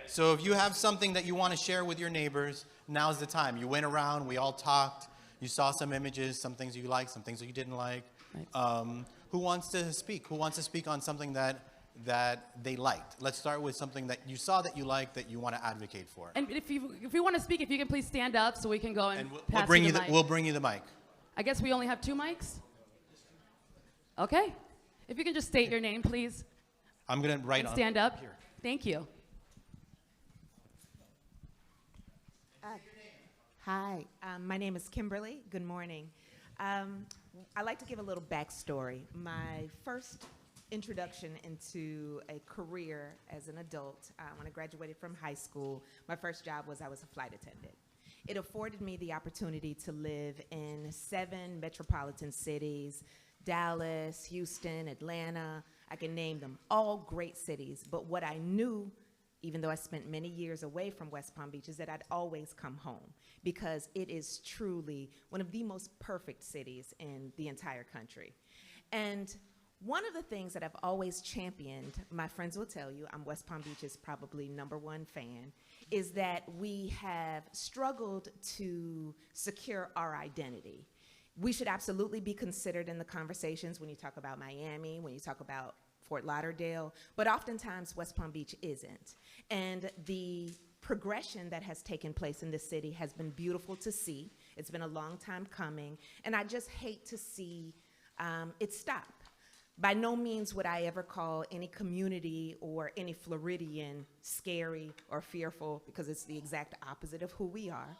So if you have something that you want to share with your neighbors, now's the time. You went around, we all talked, you saw some images, some things you liked, some things that you didn't like. Right. Who wants to speak? Who wants to speak on something that they liked? Let's start with something that you saw that you liked that you want to advocate for. And if you want to speak, if you can please stand up so we can go and pass bring you you the mic. we'll bring you the mic. I guess we only have 2 mics? Okay. If you can just state your name, please. I'm going to write And on stand up. here. Thank you. Hi, my name is Kimberly. Good morning. I'd like to give a little backstory. My first introduction into a career as an adult, when I graduated from high school, my first job was I was a flight attendant. It afforded me the opportunity to live in 7 metropolitan cities, Dallas, Houston, Atlanta. I can name them, all great cities. But what I knew, even though I spent many years away from West Palm Beach, is that I'd always come home because it is truly one of the most perfect cities in the entire country. And one of the things that I've always championed, my friends will tell you, I'm West Palm Beach's probably #1 fan, is that we have struggled to secure our identity. We should absolutely be considered in the conversations when you talk about Miami, when you talk about Fort Lauderdale, but oftentimes West Palm Beach isn't. And the progression that has taken place in this city has been beautiful to see. It's been a long time coming, and I just hate to see it stop. By no means would I ever call any community or any Floridian scary or fearful, because it's the exact opposite of who we are.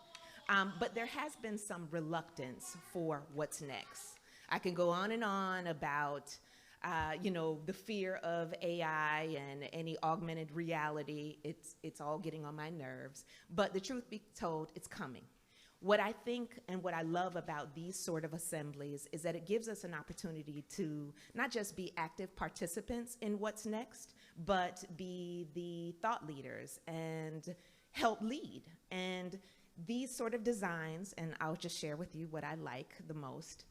But there has been some reluctance for what's next. I can go on and on about the fear of AI and any augmented reality. It's all getting on my nerves. But the truth be told, it's coming. What I think and what I love about these sort of assemblies is that it gives us an opportunity to not just be active participants in what's next, but be the thought leaders and help lead. And these sort of designs, and I'll just share with you what I like the most.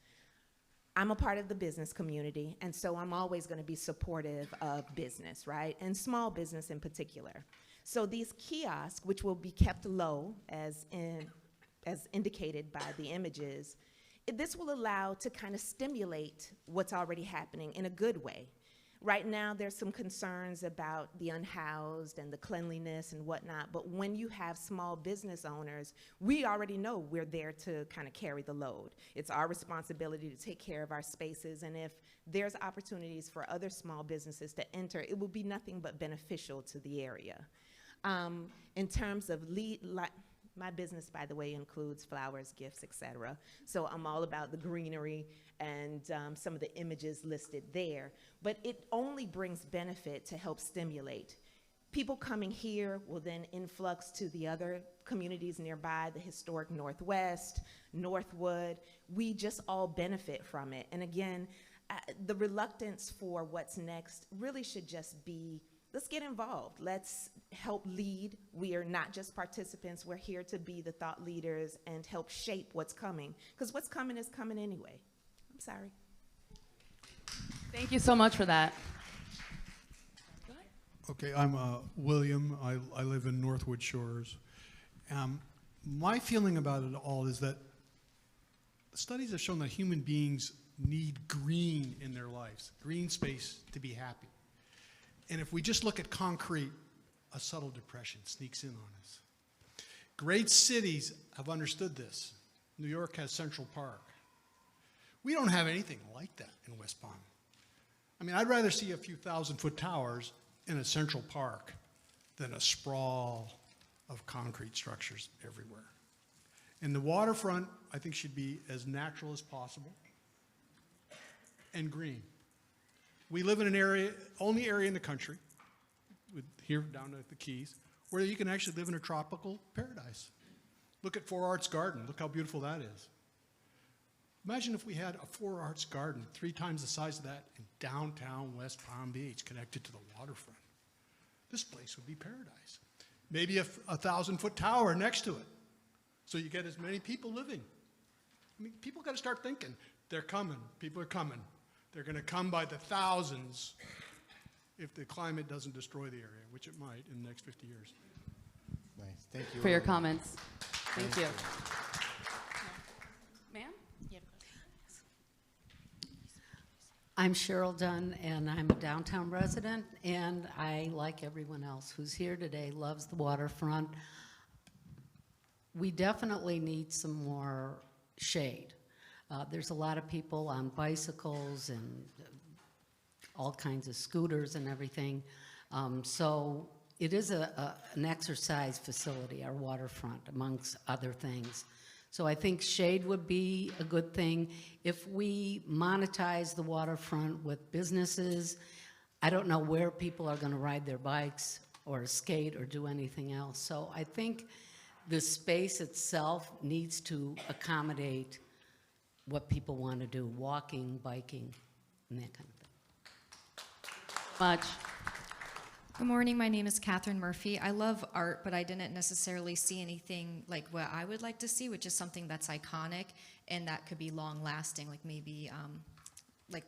I'm a part of the business community, and so I'm always going to be supportive of business, right? And small business in particular. So these kiosks, which will be kept low as indicated by the images, this will allow to kind of stimulate what's already happening in a good way. Right now, there's some concerns about the unhoused and the cleanliness and whatnot, but when you have small business owners, we already know we're there to kind of carry the load. It's our responsibility to take care of our spaces, and if there's opportunities for other small businesses to enter, it will be nothing but beneficial to the area. In terms of my business, by the way, includes flowers, gifts, etc. So I'm all about the greenery and some of the images listed there. But it only brings benefit to help stimulate. People coming here will then influx to the other communities nearby, the historic Northwest, Northwood. We just all benefit from it. And again, the reluctance for what's next really should just be, let's get involved. Let's help lead. We are not just participants. We're here to be the thought leaders and help shape what's coming. Because what's coming is coming anyway. I'm sorry. Thank you so much for that. Okay, I'm William. I live in Northwood Shores. My feeling about it all is that studies have shown that human beings need green in their lives, green space to be happy. And if we just look at concrete, a subtle depression sneaks in on us. Great cities have understood this. New York has Central Park. We don't have anything like that in West Palm. I mean, I'd rather see a few 1,000-foot towers in a Central Park than a sprawl of concrete structures everywhere. And the waterfront, I think, should be as natural as possible and green. We live in an area, only area in the country, here down at the Keys, where you can actually live in a tropical paradise. Look at Four Arts Garden. Look how beautiful that is. Imagine if we had a Four Arts Garden 3 times the size of that in downtown West Palm Beach, connected to the waterfront. This place would be paradise. Maybe a 1,000-foot tower next to it, so you get as many people living. I mean, people got to start thinking. They're coming. People are coming. They're going to come by the thousands if the climate doesn't destroy the area, which it might in the next 50 years. Nice. Thank you. For your comments. Thank you. Ma'am? I'm Cheryl Dunn, and I'm a downtown resident, and I, like everyone else who's here today, loves the waterfront. We definitely need some more shade. There's a lot of people on bicycles and all kinds of scooters and everything. So it is an exercise facility, our waterfront, amongst other things. So I think shade would be a good thing. If we monetize the waterfront with businesses, I don't know where people are going to ride their bikes or skate or do anything else. So I think the space itself needs to accommodate what people want to do, walking, biking, and that kind of thing. Much. Good morning, my name is Catherine Murphy. I love art, but I didn't necessarily see anything like what I would like to see, which is something that's iconic and that could be long lasting, like maybe like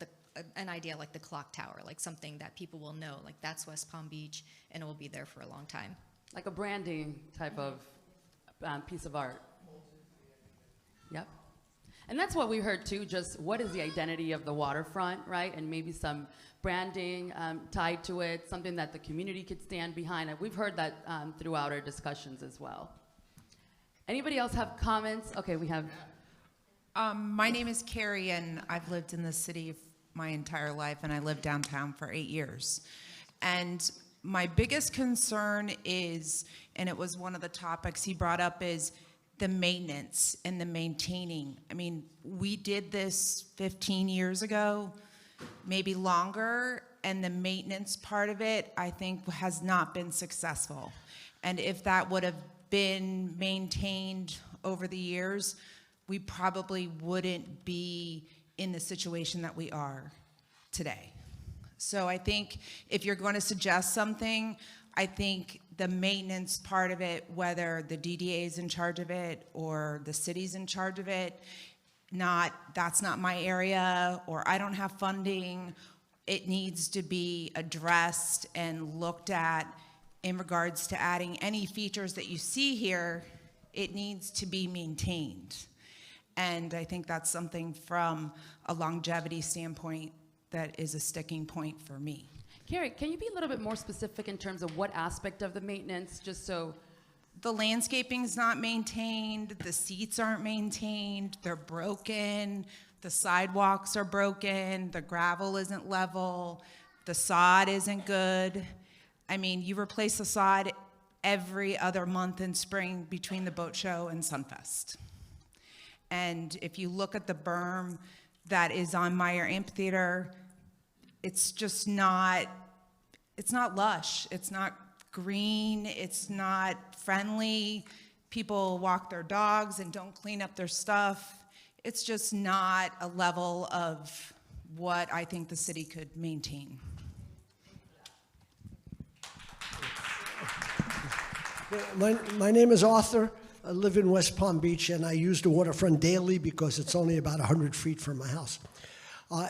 an idea like the clock tower, like something that people will know, like that's West Palm Beach and it will be there for a long time. Like a branding type of piece of art. Yep. And that's what we heard too, just what is the identity of the waterfront, right? And maybe some branding tied to it, something that the community could stand behind. And we've heard that throughout our discussions as well. Anybody else have comments? Okay, we have. My name is Carrie, and I've lived in the city my entire life, and I lived downtown for 8 years. And my biggest concern is, and it was one of the topics he brought up, is the maintenance and the maintaining. I mean, we did this 15 years ago, maybe longer, and the maintenance part of it, I think, has not been successful. And if that would have been maintained over the years, we probably wouldn't be in the situation that we are today. So I think if you're going to suggest something, I think the maintenance part of it, whether the DDA is in charge of it or the city's in charge of it, that's not my area, or I don't have funding, it needs to be addressed and looked at in regards to adding any features that you see here. It needs to be maintained. And I think that's something from a longevity standpoint that is a sticking point for me. Carrie, can you be a little bit more specific in terms of what aspect of the maintenance, just so? The landscaping's not maintained, the seats aren't maintained, they're broken, the sidewalks are broken, the gravel isn't level, the sod isn't good. I mean, you replace the sod every other month in spring between the boat show and Sunfest. And if you look at the berm that is on Meyer Amphitheater, it's just not, it's not lush, it's not green, it's not friendly. People walk their dogs and don't clean up their stuff. It's just not a level of what I think the city could maintain. My name is Arthur. I live in West Palm Beach, and I use the waterfront daily because it's only about 100 feet from my house.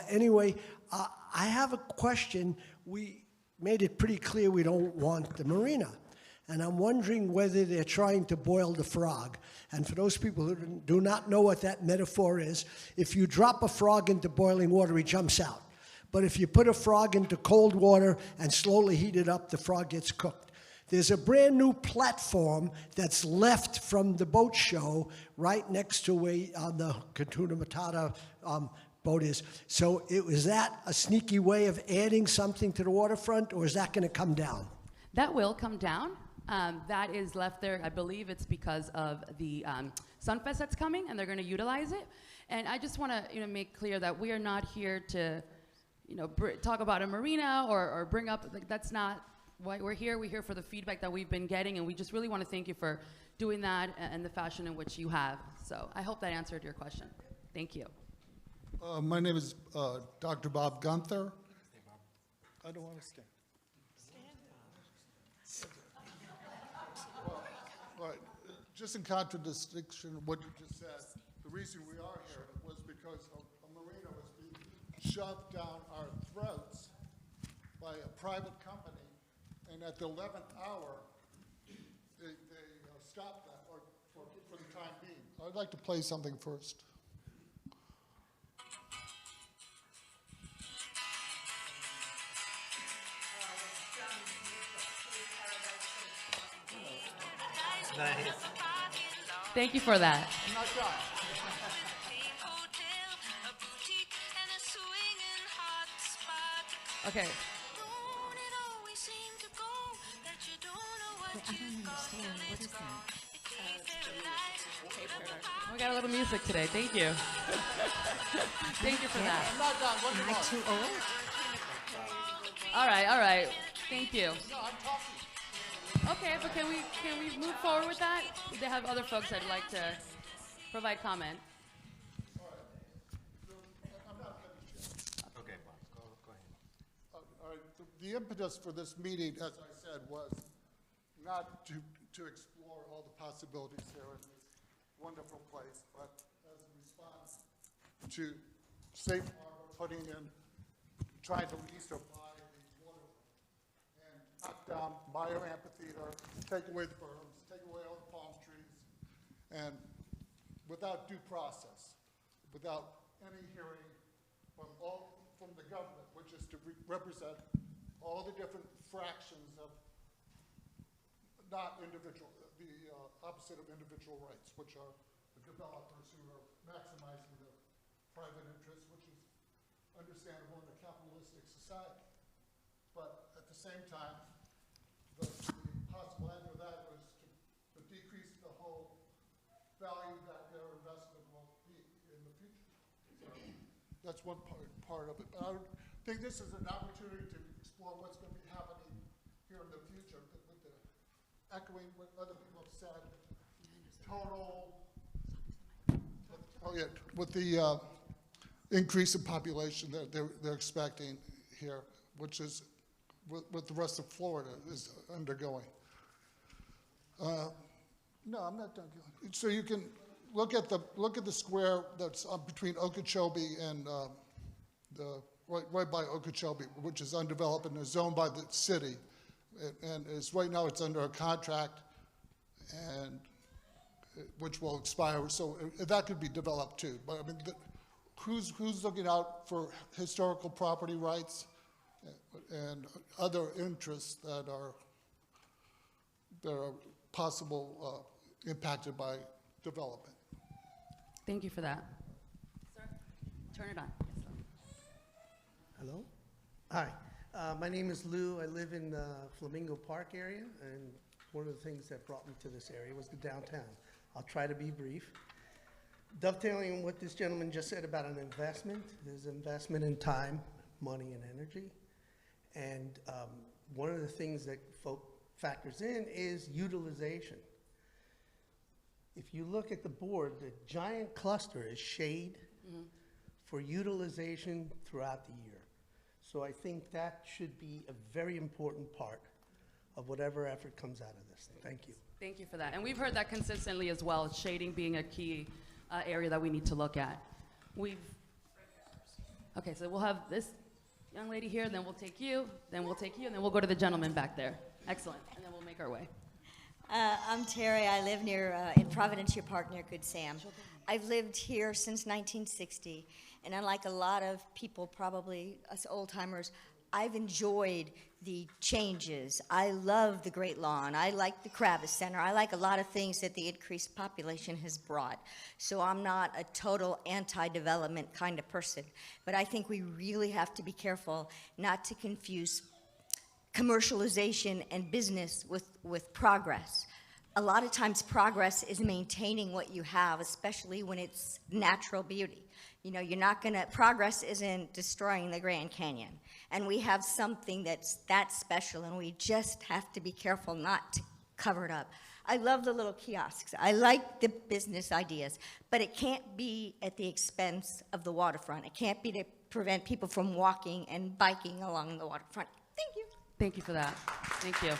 Anyway, I have a question. We made it pretty clear we don't want the marina. And I'm wondering whether they're trying to boil the frog. And for those people who do not know what that metaphor is, if you drop a frog into boiling water, he jumps out. but if you put a frog into cold water and slowly heat it up, the frog gets cooked. There's a brand new platform that's left from the boat show right next to where the Hakuna Matata boat is. So is that a sneaky way of adding something to the waterfront, or is that going to come down? That will come down. That is left there, I believe it's because of the Sunfest that's coming, and they're going to utilize it. And I just want to make clear that we are not here to talk about a marina or bring up, like, that's not why we're here. We're here for the feedback that we've been getting, and we just really want to thank you for doing that and the fashion in which you have. So I hope that answered your question. Thank you. My name is Dr. Bob Gunther. I don't want to stand. Well, right. Just in contradistinction of what you just said, the reason we are here was because a marina was being shoved down our throats by a private company, and at the 11th hour, they stopped that for the time being. I'd like to play something first. Nice. Thank you for that. I'm not done. Okay. I don't understand. What is that? We got a little music today. Thank you. Thank you for that. I'm not done. What Am I too old? All right, all right. Thank you. No, I'm talking. Okay, but can we move forward with that? They have other folks that'd like to provide comment. Okay, Bob, go ahead. All right, the impetus for this meeting, as I said, was not to explore all the possibilities here in this wonderful place, but as a response to Safe Harbor trying to lease or buy the waterfront and knock down Meyer Amphitheater, take away the berms, take away all the palm trees, and without due process, without any hearing from the government, which is to represent all the different fractions of not individual, the opposite of individual rights, which are the developers who are maximizing their private interests, which is understandable in a capitalistic society. But at the same time, the possible end of that was to decrease the whole value that their investment will be in the future. So that's one part of it. But I think this is an opportunity to explore what's going to be happening here in the future with the echoing what other people have said, with the increase in population that they're expecting here, which is what the rest of Florida is undergoing. No, I'm not done. So you can look at the square that's between Okeechobee and right by Okeechobee, which is undeveloped and is owned by the city, and right now it's under a contract, and which will expire. So that could be developed too. But I mean, who's looking out for historical property rights and other interests that are possible impacted by development? Thank you for that. Sir, turn it on. Yes, Hello. Hi. My name is Lou. I live in the Flamingo Park area, and one of the things that brought me to this area was the downtown. I'll try to be brief. Dovetailing on what this gentleman just said about an investment, there's investment in time, money, and energy. And one of the things that factors in is utilization. If you look at the board, the giant cluster is shade for utilization throughout the year. So I think that should be a very important part of whatever effort comes out of this. Thank you. Thank you for that. And we've heard that consistently as well, shading being a key area that we need to look at. Okay, so we'll have this young lady here, then we'll take you, then we'll take you, and then we'll go to the gentleman back there. Excellent. And then we'll make our way. I'm Terry. I live near in Providencia Park near Good Sam. I've lived here since 1960, and unlike a lot of people, probably us old timers, I've enjoyed the changes. I love the Great Lawn. I like the Kravis Center. I like a lot of things that the increased population has brought. So I'm not a total anti-development kind of person, but I think we really have to be careful not to confuse commercialization and business with progress. A lot of times progress is maintaining what you have, especially when it's natural beauty. You know, progress isn't destroying the Grand Canyon. And we have something that's that special, and we just have to be careful not to cover it up. I love the little kiosks. I like the business ideas, but it can't be at the expense of the waterfront. It can't be to prevent people from walking and biking along the waterfront. Thank you. Thank you for that. Thank you.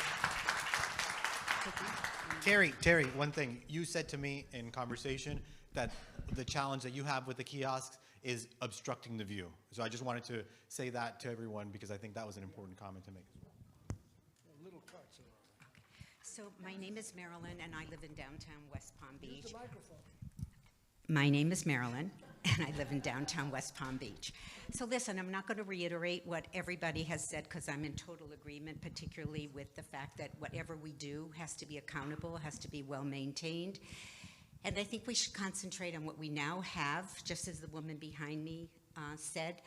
Terry, one thing. You said to me in conversation that the challenge that you have with the kiosks is obstructing the view. So I just wanted to say that to everyone because I think that was an important comment to make as well. So my name is Marilyn, and I live in downtown West Palm Beach. My name is Marilyn, and I live in downtown West Palm Beach. So listen, I'm not going to reiterate what everybody has said because I'm in total agreement, particularly with the fact that whatever we do has to be accountable, has to be well maintained. And I think we should concentrate on what we now have, just as the woman behind me said,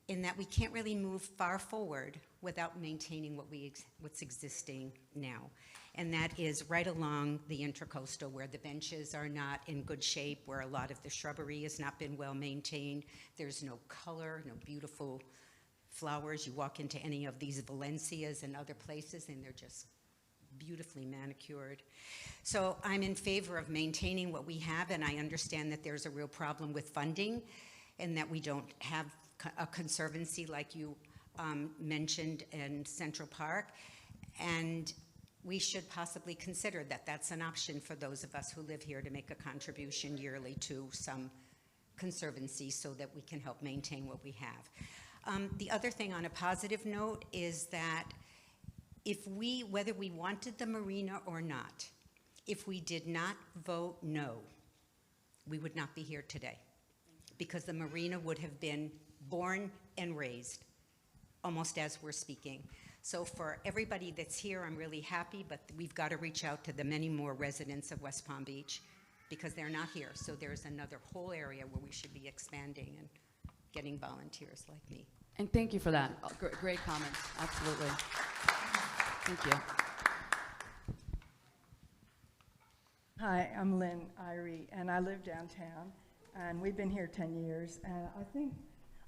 in that we can't really move far forward without maintaining what's existing now. And that is right along the Intracoastal, where the benches are not in good shape, where a lot of the shrubbery has not been well maintained. There's no color, no beautiful flowers. You walk into any of these Valencias and other places, and they're just beautifully manicured. So I'm in favor of maintaining what we have, and I understand that there's a real problem with funding and that we don't have a conservancy like you mentioned in Central Park. And we should possibly consider that that's an option for those of us who live here to make a contribution yearly to some conservancy so that we can help maintain what we have. The other thing on a positive note is that whether we wanted the marina or not, if we did not vote no, we would not be here today because the marina would have been born and raised almost as we're speaking. So for everybody that's here, I'm really happy, but we've got to reach out to the many more residents of West Palm Beach because they're not here. So there's another whole area where we should be expanding and getting volunteers like me. And thank you for that. Great comments. Absolutely. Thank you. Hi, I'm Lynn Irie, and I live downtown, and we've been here 10 years. And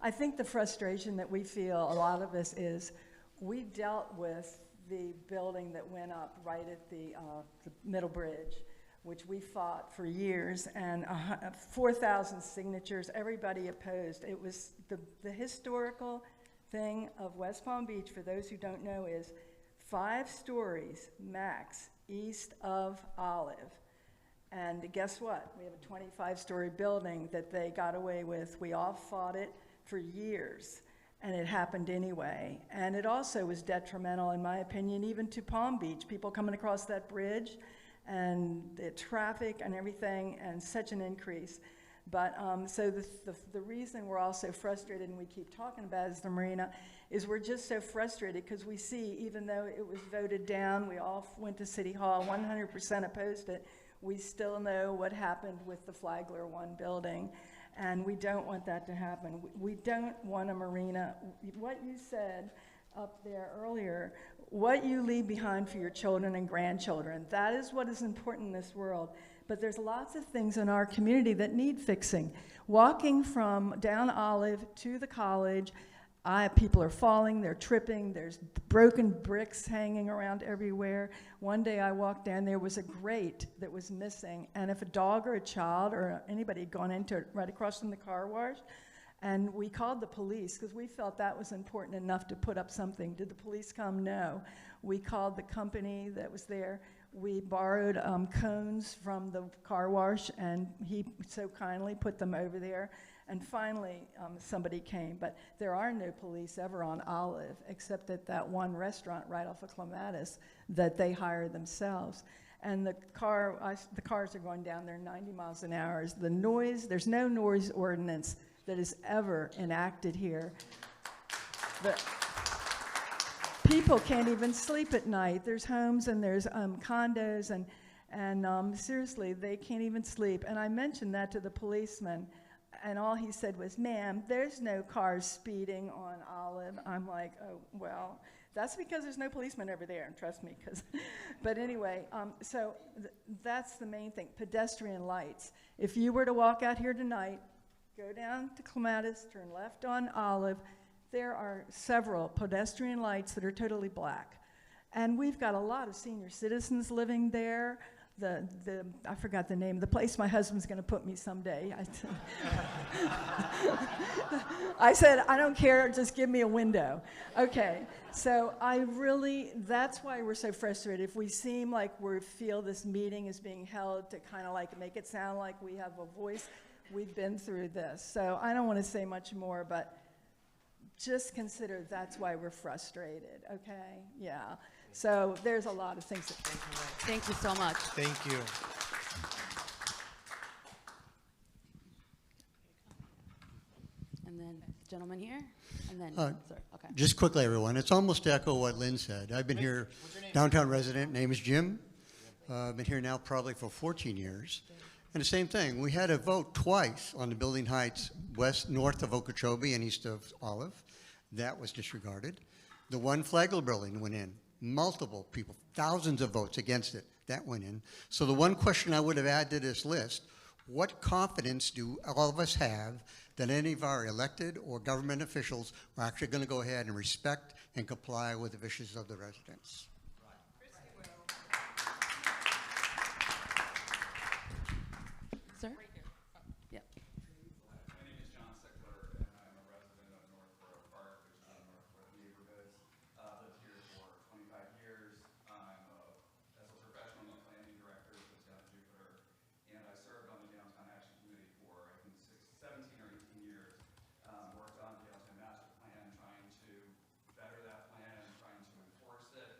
I think the frustration that we feel, a lot of us, is we dealt with the building that went up right at the middle bridge, which we fought for years, and 4,000 signatures, everybody opposed. It was the historical thing of West Palm Beach, for those who don't know, is 5 stories max east of Olive. And guess what? We have a 25-story building that they got away with. We all fought it for years, and it happened anyway. And it also was detrimental, in my opinion, even to Palm Beach. People coming across that bridge, and the traffic and everything, and such an increase. But so the reason we're all so frustrated, and we keep talking about is the marina, is we're just so frustrated because we see, even though it was voted down, we all went to City Hall, 100% opposed it, we still know what happened with the Flagler 1 building, and we don't want that to happen. We don't want a marina. What you said up there earlier, what you leave behind for your children and grandchildren, that is what is important in this world. But there's lots of things in our community that need fixing. Walking from down Olive to the college, people are falling, they're tripping, there's broken bricks hanging around everywhere. One day I walked down, there was a grate that was missing, and if a dog or a child or anybody had gone into it right across from the car wash, and we called the police because we felt that was important enough to put up something. Did the police come? No. We called the company that was there. We borrowed cones from the car wash, and he so kindly put them over there. And finally, somebody came, but there are no police ever on Olive, except at that one restaurant right off of Clematis that they hire themselves. And the cars are going down there 90 miles an hour. The noise, there's no noise ordinance that is ever enacted here. People can't even sleep at night. There's homes and there's condos, and seriously, they can't even sleep. And I mentioned that to the policeman, and all he said was, "Ma'am, there's no cars speeding on Olive." I'm like, oh, well, that's because there's no policeman over there, and trust me, but anyway, so that's the main thing, pedestrian lights. If you were to walk out here tonight, go down to Clematis, turn left on Olive, there are several pedestrian lights that are totally black. And we've got a lot of senior citizens living there. I forgot the name of the place. My husband's going to put me someday. I said, I don't care, just give me a window. Okay, so that's why we're so frustrated. If we seem like we feel this meeting is being held to kind of like make it sound like we have a voice, we've been through this. So I don't want to say much more, but just consider that's why we're frustrated, okay? Yeah. So there's a lot of things that Thank you so much. Thank you. And then gentleman here, and then, Uh, sorry, okay. Just quickly, everyone, it's almost to echo what Lynn said. I've been here, downtown resident, name is Jim. I've been here now probably for 14 years. And the same thing, we had a vote twice on the building heights north of Okeechobee and east of Olive. That was disregarded. The one Flagler building went in. Multiple people, thousands of votes against it. That went in. So the one question I would have added to this list, what confidence do all of us have that any of our elected or government officials are actually going to go ahead and respect and comply with the wishes of the residents? Sir? Yep. My name is John Sickler, and I'm a resident of Northborough Park, which is in the Northborough neighborhood. Lived here for 25 years. I'm as a professional, I'm a planning director with the town of Jupiter, and I served on the Downtown Action Committee for, I think, 17 or 18 years. Worked on the Downtown Master Plan, trying to better that plan, trying to enforce it.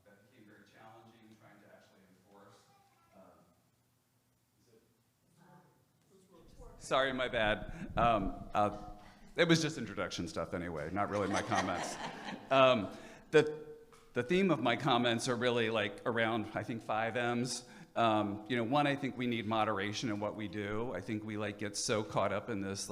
That became very challenging, trying to actually enforce. Sorry, my bad. It was just introduction stuff anyway, not really my comments. The theme of my comments are really like around, I think, 5 M's. One, I think we need moderation in what we do. I think we get so caught up in this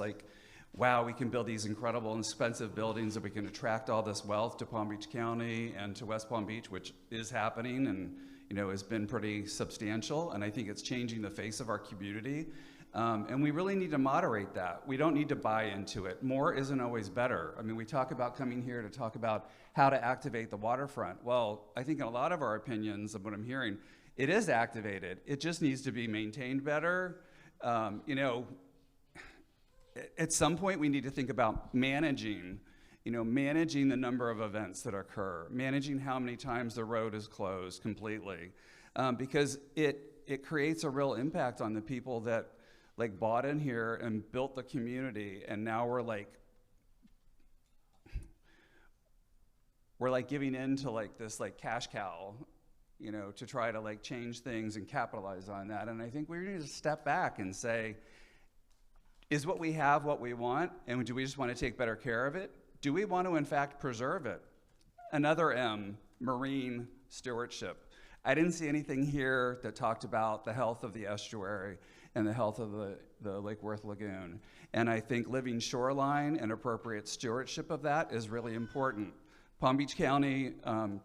wow, we can build these incredible and expensive buildings that we can attract all this wealth to Palm Beach County and to West Palm Beach, which is happening and has been pretty substantial. And I think it's changing the face of our community. And we really need to moderate that. We don't need to buy into it. More isn't always better. I mean, we talk about coming here to talk about how to activate the waterfront. Well, I think in a lot of our opinions of what I'm hearing, it is activated. It just needs to be maintained better. At some point we need to think about managing the number of events that occur, managing how many times the road is closed completely, because it creates a real impact on the people that bought in here and built the community, and now we're giving in to this cash cow, to try to change things and capitalize on that. And I think we need to step back and say, is what we have what we want, and do we just want to take better care of it? Do we want to in fact preserve it? Another M, marine stewardship. I didn't see anything here that talked about the health of the estuary and the health of the Lake Worth Lagoon. And I think living shoreline and appropriate stewardship of that is really important. Palm Beach County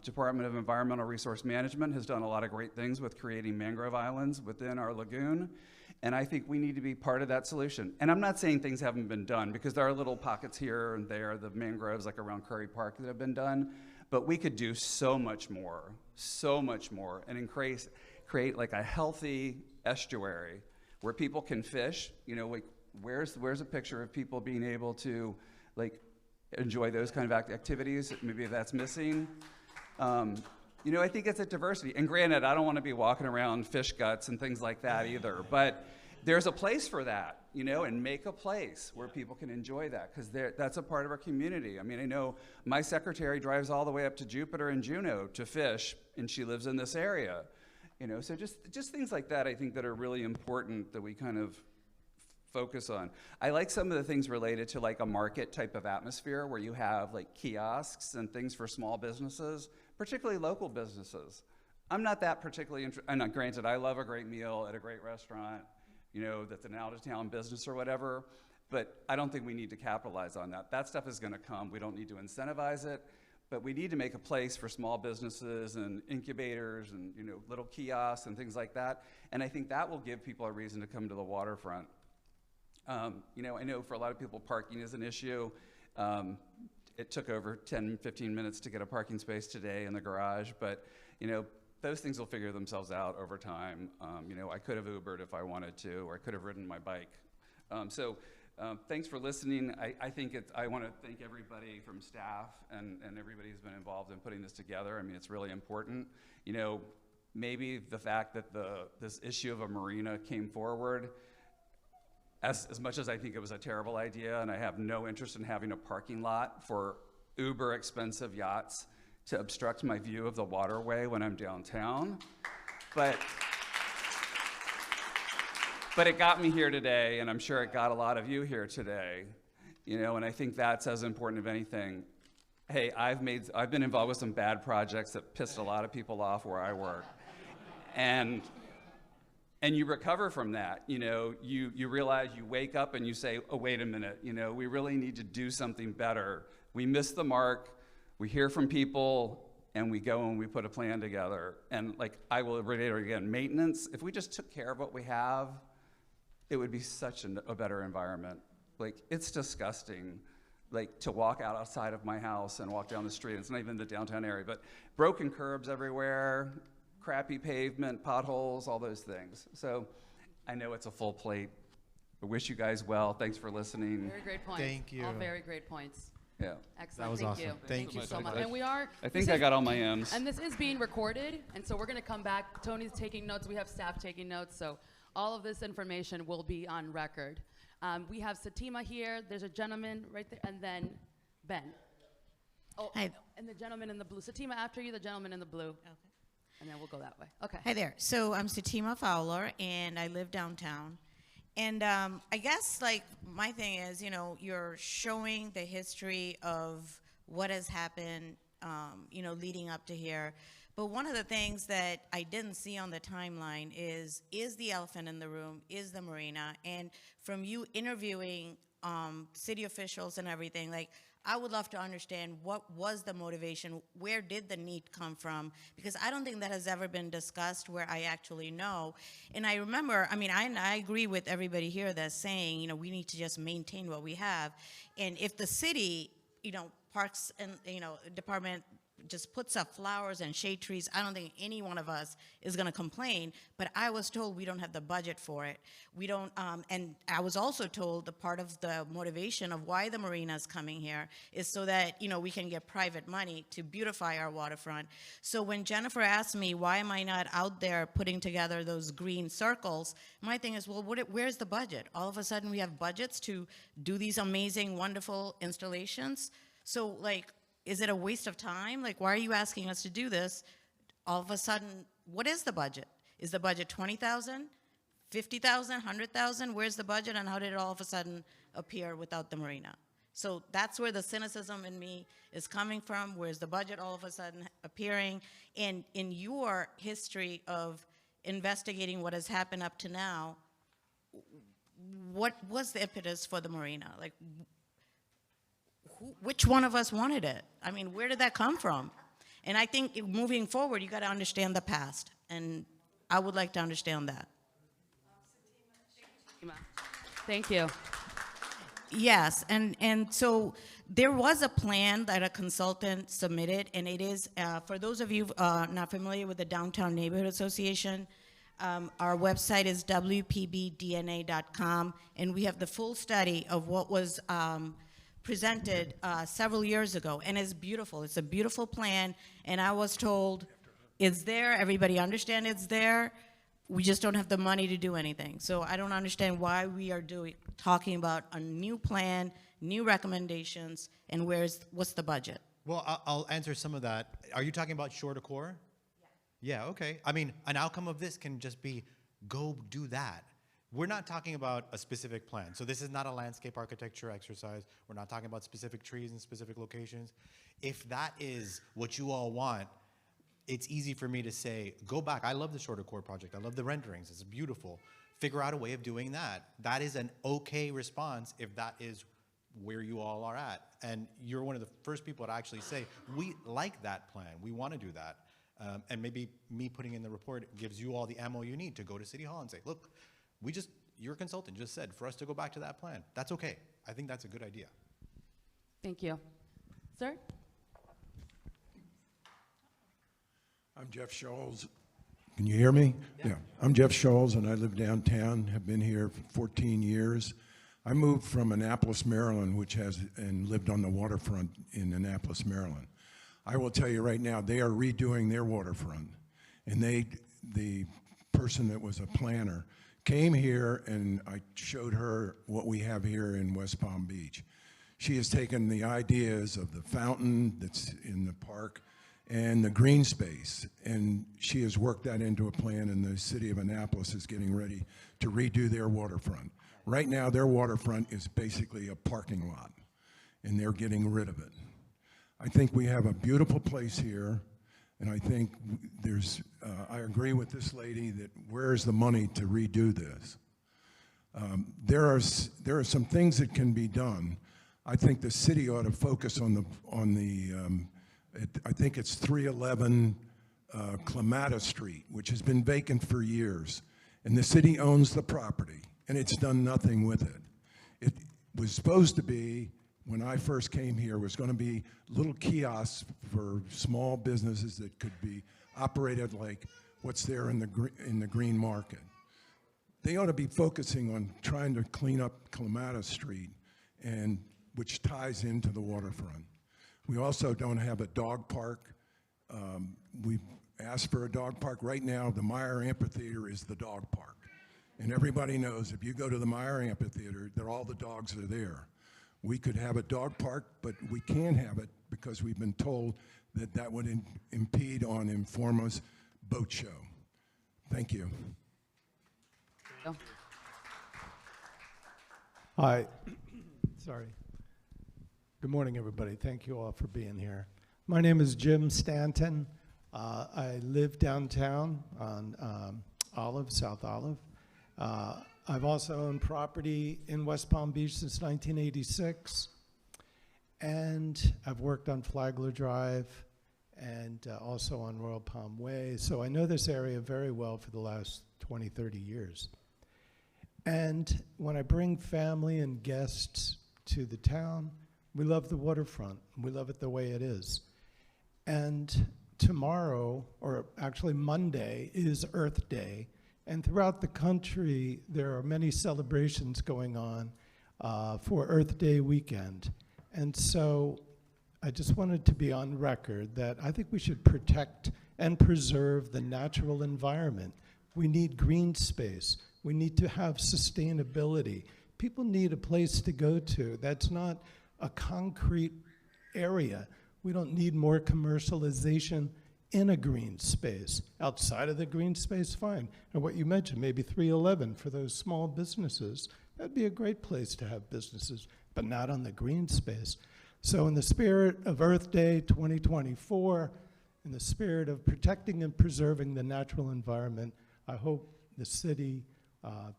Department of Environmental Resource Management has done a lot of great things with creating mangrove islands within our lagoon. And I think we need to be part of that solution. And I'm not saying things haven't been done, because there are little pockets here and there, the mangroves around Curry Park that have been done. But we could do so much more, and create a healthy estuary where people can fish. Where's a picture of people being able to enjoy those kind of activities? Maybe that's missing. I think it's a diversity. And granted, I don't want to be walking around fish guts and things like that either. But there's a place for that, you know, and make a place where people can enjoy that, because that's a part of our community. I mean, I know my secretary drives all the way up to Jupiter and Juneau to fish, and she lives in this area, you know. So just things like that, I think, that are really important that we kind of focus on. I like some of the things related to like a market type of atmosphere where you have like kiosks and things for small businesses, particularly local businesses. I'm not that particularly interested, and granted, I love a great meal at a great restaurant, you know, that's an out-of-town business or whatever, but I don't think we need to capitalize on that. That stuff is gonna come. We don't need to incentivize it, but we need to make a place for small businesses and incubators and, you know, little kiosks and things like that, and I think that will give people a reason to come to the waterfront. You know, I know for a lot of people, parking is an issue. It took over 10, 15 minutes to get a parking space today in the garage, but, you know, those things will figure themselves out over time. You know, I could have Ubered if I wanted to, or I could have ridden my bike. Thanks for listening. I want to thank everybody from staff and everybody who's been involved in putting this together. I mean, it's really important. You know, maybe the fact that this issue of a marina came forward, as much as I think it was a terrible idea, and I have no interest in having a parking lot for uber expensive yachts to obstruct my view of the waterway when I'm downtown. But it got me here today, and I'm sure it got a lot of you here today, you know, and I think that's as important as anything. Hey, I've been involved with some bad projects that pissed a lot of people off where I work. And you recover from that, you know, you realize, you wake up and you say, oh, wait a minute, you know, we really need to do something better. We missed the mark. We hear from people, and we go and we put a plan together. And like, I will reiterate again, maintenance, if we just took care of what we have, it would be such a better environment. Like, it's disgusting, like, to walk outside of my house and walk down the street. It's not even the downtown area, but broken curbs everywhere, crappy pavement, potholes, all those things. So I know it's a full plate. I wish you guys well. Thanks for listening. Very great points. Thank you. All very great points. Yeah. Excellent. That was Thank awesome. you. Thank you so much. I- And we are. I think this I is- got all my M's. And this is being recorded, and so we're going to come back. Tony's taking notes. We have staff taking notes, so all of this information will be on record. We have Satima here. There's a gentleman right there, and then Ben. Oh, Hi. and the gentleman in the blue. Satima, after you, the gentleman in the blue. Okay. And then we'll go that way. Okay. Hi there. So I'm Satima Fowler, and I live downtown. And I guess, like, my thing is, you know, you're showing the history of what has happened, you know, leading up to here. But one of the things that I didn't see on the timeline is the elephant in the room, is the marina. And from you interviewing city officials and everything, like, I would love to understand what was the motivation, where did the need come from, because I don't think that has ever been discussed where I actually know. And I remember, I mean, I agree with everybody here that's saying, you know, we need to just maintain what we have. And if the city, you know, parks and, you know, department just puts up flowers and shade trees, I don't think any one of us is going to complain, but I was told we don't have the budget for it. We don't, and I was also told the part of the motivation of why the marina is coming here is so that, you know, we can get private money to beautify our waterfront. So when Jennifer asked me, why am I not out there putting together those green circles, my thing is, well, where's the budget? All of a sudden we have budgets to do these amazing, wonderful installations. So, like, is it a waste of time? Like, why are you asking us to do this? All of a sudden, what is the budget? Is the budget 20,000, 50,000, 100,000? Where's the budget, and how did it all of a sudden appear without the marina? So that's where the cynicism in me is coming from. Where's the budget all of a sudden appearing? And in your history of investigating what has happened up to now, what was the impetus for the marina? Like, which one of us wanted it? I mean, where did that come from? And I think moving forward, you got to understand the past, and I would like to understand that. Thank you. Yes, and so there was a plan that a consultant submitted, and it is, for those of you not familiar with the Downtown Neighborhood Association, our website is WPB-DNA.com, and we have the full study of what was presented several years ago, and it's beautiful. It's a beautiful plan, and I was told it's there. Everybody understand it's there. we just don't have the money to do anything. So I don't understand why we are talking about a new plan, new recommendations, and what's the budget? Well, I'll answer some of that. Are you talking about shore to core? Yeah, okay. I mean, an outcome of this can just be go do that. We're not talking about a specific plan. So this is not a landscape architecture exercise. We're not talking about specific trees in specific locations. If that is what you all want, it's easy for me to say, go back. I love the shore to core project. I love the renderings. It's beautiful. Figure out a way of doing that. That is an okay response if that is where you all are at. And you're one of the first people to actually say, we like that plan. We want to do that. And maybe me putting in the report gives you all the ammo you need to go to City Hall and say, look, your consultant just said for us to go back to that plan. That's okay. I think that's a good idea. Thank you. Sir? I'm Jeff Scholes. Can you hear me? Yeah. I'm Jeff Scholes, and I live downtown, have been here for 14 years. I moved from Annapolis, Maryland, and lived on the waterfront in Annapolis, Maryland. I will tell you right now, they are redoing their waterfront. And the person that was a planner came here, and I showed her what we have here in West Palm Beach. She has taken the ideas of the fountain that's in the park and the green space, and she has worked that into a plan, and the city of Annapolis is getting ready to redo their waterfront. Right now, their waterfront is basically a parking lot, and they're getting rid of it. I think we have a beautiful place here, and I think I agree with this lady that where's the money to redo this? There are some things that can be done. I think the city ought to focus on I think it's 311 Clematis Street, which has been vacant for years, and the city owns the property, and it's done nothing with it. It was supposed to be, when I first came here, was going to be little kiosks for small businesses that could be operated like what's there in the green market. They ought to be focusing on trying to clean up Clematis Street, which ties into the waterfront. We also don't have a dog park. We've asked for a dog park. Right now, the Meyer Amphitheater is the dog park. And everybody knows if you go to the Meyer Amphitheater, all the dogs are there. We could have a dog park, but we can't have it because we've been told that would impede on Informa's boat show. Thank you. Hi. Sorry. Good morning, everybody. Thank you all for being here. My name is Jim Stanton. I live downtown on South Olive. I've also owned property in West Palm Beach since 1986. And I've worked on Flagler Drive and also on Royal Palm Way. So I know this area very well for the last 20, 30 years. And when I bring family and guests to the town, we love the waterfront. We love it the way it is. And tomorrow, or actually Monday, is Earth Day. And throughout the country, there are many celebrations going on for Earth Day weekend. And so I just wanted to be on record that I think we should protect and preserve the natural environment. We need green space. We need to have sustainability. People need a place to go to that's not a concrete area. We don't need more commercialization in a green space. Outside of the green space, fine. And what you mentioned, maybe 311 for those small businesses, that'd be a great place to have businesses, but not on the green space. So in the spirit of Earth Day 2024, in the spirit of protecting and preserving the natural environment, I hope the city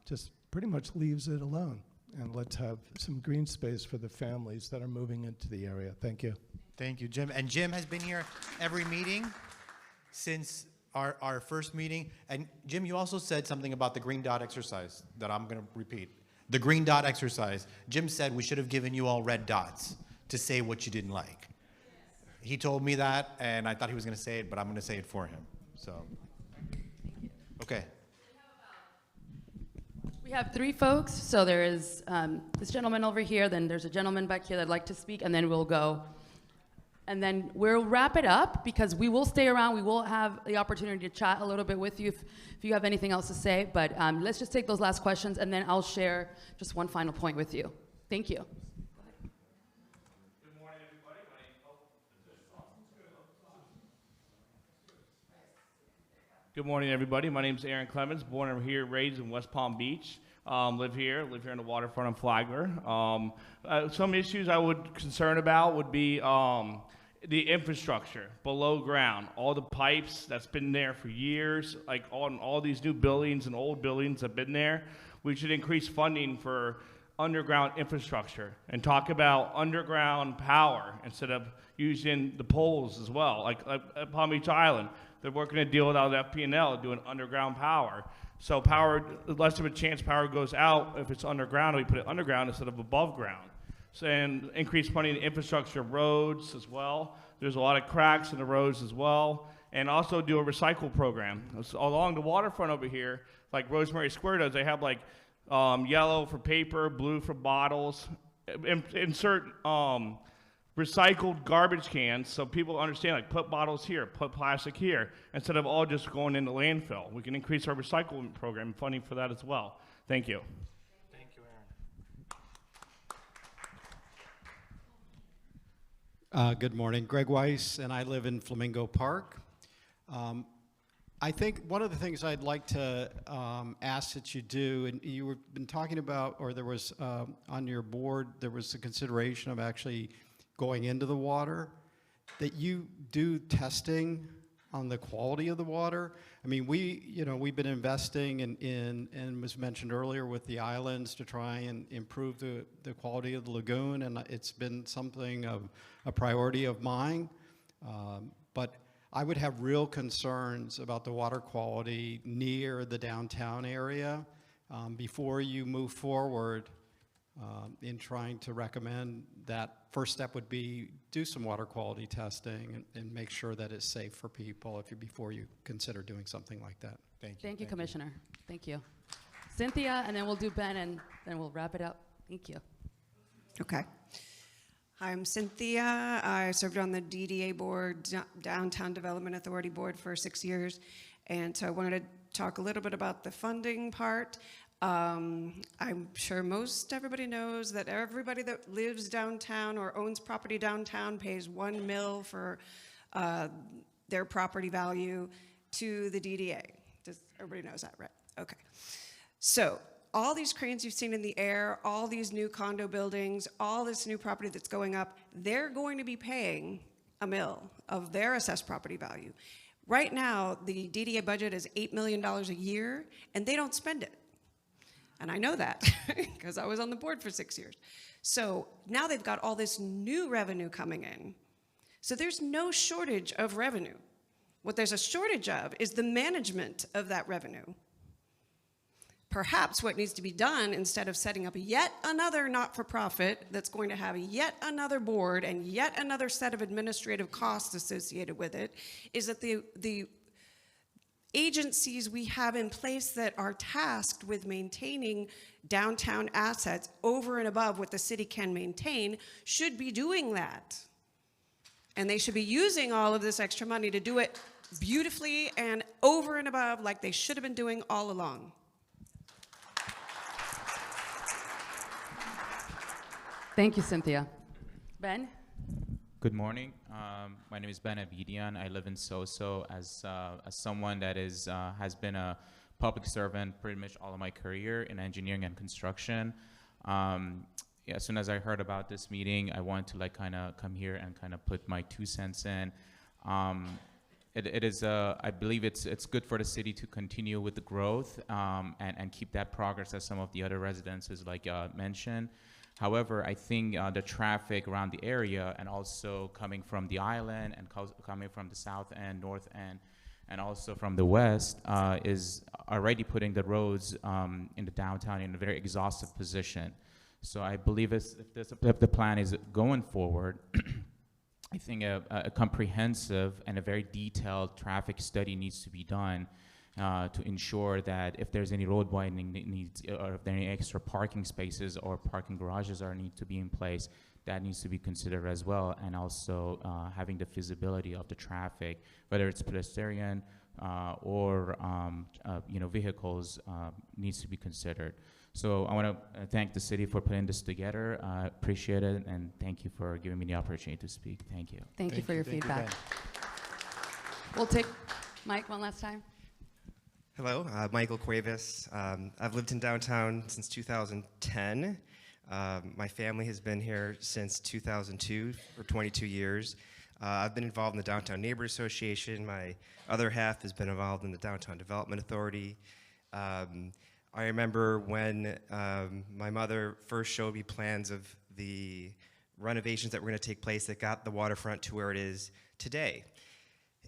just pretty much leaves it alone. And let's have some green space for the families that are moving into the area. Thank you. Thank you, Jim. And Jim has been here every meeting since our first meeting. And Jim, you also said something about the green dot exercise that I'm going to repeat. The green dot exercise. Jim said we should have given you all red dots to say what you didn't like. He told me that, and I thought he was going to say it, but I'm going to say it for him. So, okay. We have three folks, so there is this gentleman over here, then there's a gentleman back here that'd like to speak, and then we'll go. And then we'll wrap it up because we will stay around. We will have the opportunity to chat a little bit with you if you have anything else to say. But let's just take those last questions, and then I'll share just one final point with you. Thank you. Good morning, everybody. My name is Aaron Clemens, born and here, raised in West Palm Beach. Live here in the waterfront on Flagler. Some issues I would concern about would be the infrastructure below ground. All the pipes that's been there for years, like all these new buildings and old buildings have been there. We should increase funding for underground infrastructure and talk about underground power instead of using the poles as well. Like at Palm Beach Island, they're working a deal with FP&L doing underground power. So power, less of a chance power goes out if it's underground, we put it underground instead of above ground. So, and increase funding in infrastructure, roads as well. There's a lot of cracks in the roads as well. And also do a recycle program. So along the waterfront over here, like Rosemary Square does, they have like yellow for paper, blue for bottles. Insert recycled garbage cans so people understand, like put bottles here, put plastic here, instead of all just going into landfill. We can increase our recycling program and funding for that as well. Thank you. Thank you, Aaron. Good morning. Greg Weiss, and I live in Flamingo Park. I think one of the things I'd like to ask that you do, and you were been talking about, or there was on your board, there was a consideration of actually going into the water, that you do testing on the quality of the water. I mean, we've been investing in and was mentioned earlier with the islands to try and improve the quality of the lagoon, and it's been something of a priority of mine. But I would have real concerns about the water quality near the downtown area before you move forward in trying to recommend that. First step would be do some water quality testing and make sure that it's safe for people before you consider doing something like that. Thank you. Thank you, Commissioner. Thank you. Cynthia, and then we'll do Ben, and then we'll wrap it up. Thank you. Okay. Hi, I'm Cynthia. I served on the DDA board, Downtown Development Authority board, for 6 years. And so I wanted to talk a little bit about the funding part. I'm sure most everybody knows that everybody that lives downtown or owns property downtown pays $1 million for their property value to the DDA. Does everybody knows that, right? Okay. So all these cranes you've seen in the air, all these new condo buildings, all this new property that's going up, they're going to be paying $1 million of their assessed property value. Right now, the DDA budget is $8 million a year, and they don't spend it. And I know that because I was on the board for 6 years. So now they've got all this new revenue coming in. So there's no shortage of revenue. What there's a shortage of is the management of that revenue. Perhaps what needs to be done, instead of setting up yet another not-for-profit that's going to have yet another board and yet another set of administrative costs associated with it, is that the agencies we have in place that are tasked with maintaining downtown assets over and above what the city can maintain should be doing that. And they should be using all of this extra money to do it beautifully and over and above like they should have been doing all along. Thank you, Cynthia. Ben? Good morning. My name is Ben Avidian. I live in Soso as someone that has been a public servant pretty much all of my career in engineering and construction. As soon as I heard about this meeting, I wanted to kind of come here and kind of put my 2 cents in. It is, I believe it's good for the city to continue with the growth and keep that progress as some of the other residences mentioned. However, I think the traffic around the area and also coming from the island and coming from the south end, north end, and also from the west is already putting the roads in the downtown in a very exhaustive position. So I believe if the plan is going forward, I think a comprehensive and a very detailed traffic study needs to be done. to ensure that if there's any road widening that needs, or if there are any extra parking spaces or parking garages are need to be in place, that needs to be considered as well, and also having the feasibility of the traffic, whether it's pedestrian or vehicles, needs to be considered. So I want to thank the city for putting this together. I appreciate it, and thank you for giving me the opportunity to speak. Thank you. Thank you for your feedback. We'll take Mike one last time. Hello, Michael Cuevas. I've lived in downtown since 2010. My family has been here since 2002 for 22 years. I've been involved in the Downtown Neighborhood Association. My other half has been involved in the Downtown Development Authority. I remember when my mother first showed me plans of the renovations that were going to take place that got the waterfront to where it is today.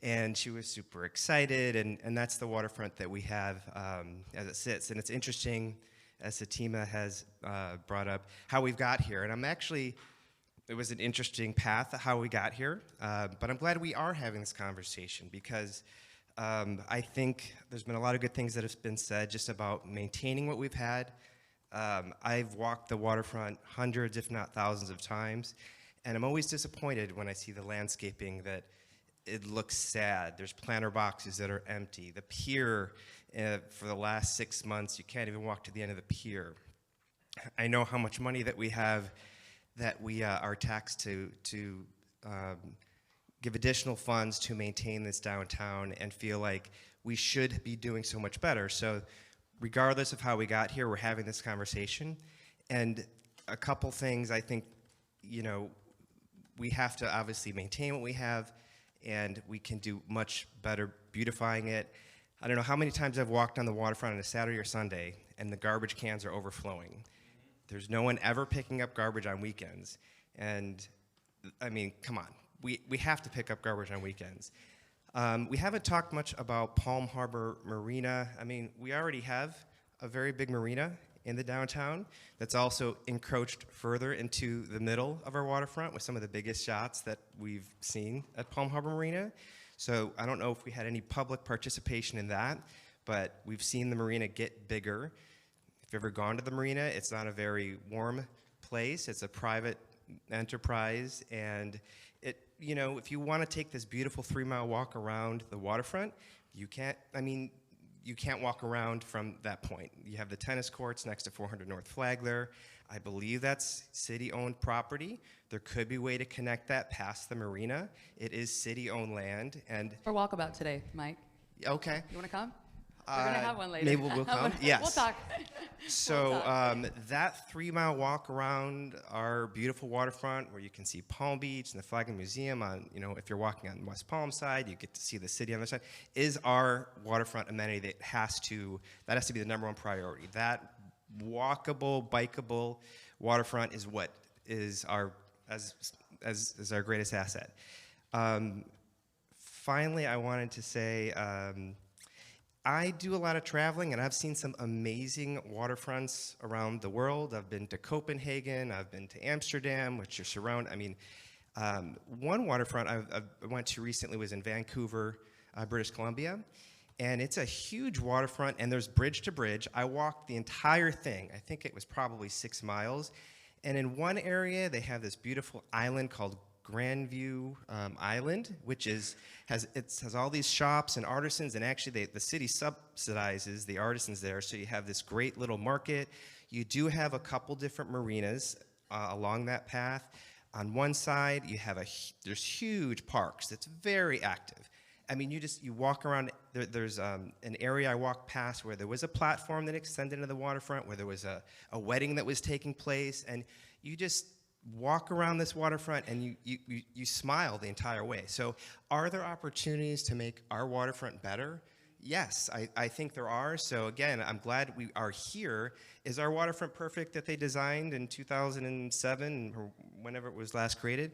And she was super excited, and that's the waterfront that we have as it sits. And it's interesting, as Satima has brought up, how we've got here. And it was an interesting path how we got here, but I'm glad we are having this conversation because I think there's been a lot of good things that have been said just about maintaining what we've had. I've walked the waterfront hundreds, if not thousands of times, and I'm always disappointed when I see the landscaping that it looks sad. There's planter boxes that are empty. The pier, for the last 6 months, you can't even walk to the end of the pier. I know how much money that we have that we are taxed to give additional funds to maintain this downtown and feel like we should be doing so much better. So regardless of how we got here, we're having this conversation. And a couple things I think, we have to obviously maintain what we have, and we can do much better beautifying it. I don't know how many times I've walked on the waterfront on a Saturday or Sunday and the garbage cans are overflowing. There's no one ever picking up garbage on weekends. And I mean, come on, we have to pick up garbage on weekends. We haven't talked much about Palm Harbor Marina. I mean, we already have a very big marina in the downtown that's also encroached further into the middle of our waterfront with some of the biggest shots that we've seen at Palm Harbor Marina. So I don't know if we had any public participation in that, but we've seen the marina get bigger. If you've ever gone to the marina, it's not a very warm place. It's a private enterprise, and if you want to take this beautiful 3-mile walk around the waterfront, you can't walk around from that point. You have the tennis courts next to 400 North Flagler. I believe that's city-owned property. There could be a way to connect that past the marina. It is city-owned land, and For walkabout today, Mike. okay. You want to come? We're going to have one later. Maybe we'll come. Yes. We'll talk. So that 3-mile walk around our beautiful waterfront, where you can see Palm Beach and the Flag and Museum on, if you're walking on West Palm side, you get to see the city on the other side, is our waterfront amenity that has to be the number one priority. That walkable, bikeable waterfront is what is our greatest asset. Finally, I wanted to say, I do a lot of traveling, and I've seen some amazing waterfronts around the world. I've been to Copenhagen, I've been to Amsterdam, which are surrounded. One waterfront I went to recently was in Vancouver, British Columbia, and it's a huge waterfront, and there's bridge to bridge. I walked the entire thing. I think it was probably 6 miles, and in one area, they have this beautiful island called Grandview Island, which has all these shops and artisans, and actually the city subsidizes the artisans there, so you have this great little market. You do have a couple different marinas along that path. On one side, there's huge parks that's very active. I mean, you walk around, there's an area I walked past where there was a platform that extended into the waterfront, where there was a wedding that was taking place, and you just walk around this waterfront and you smile the entire way. So are there opportunities to make our waterfront better? Yes, I think there are. So again, I'm glad we are here. Is our waterfront perfect that they designed in 2007 or whenever it was last created?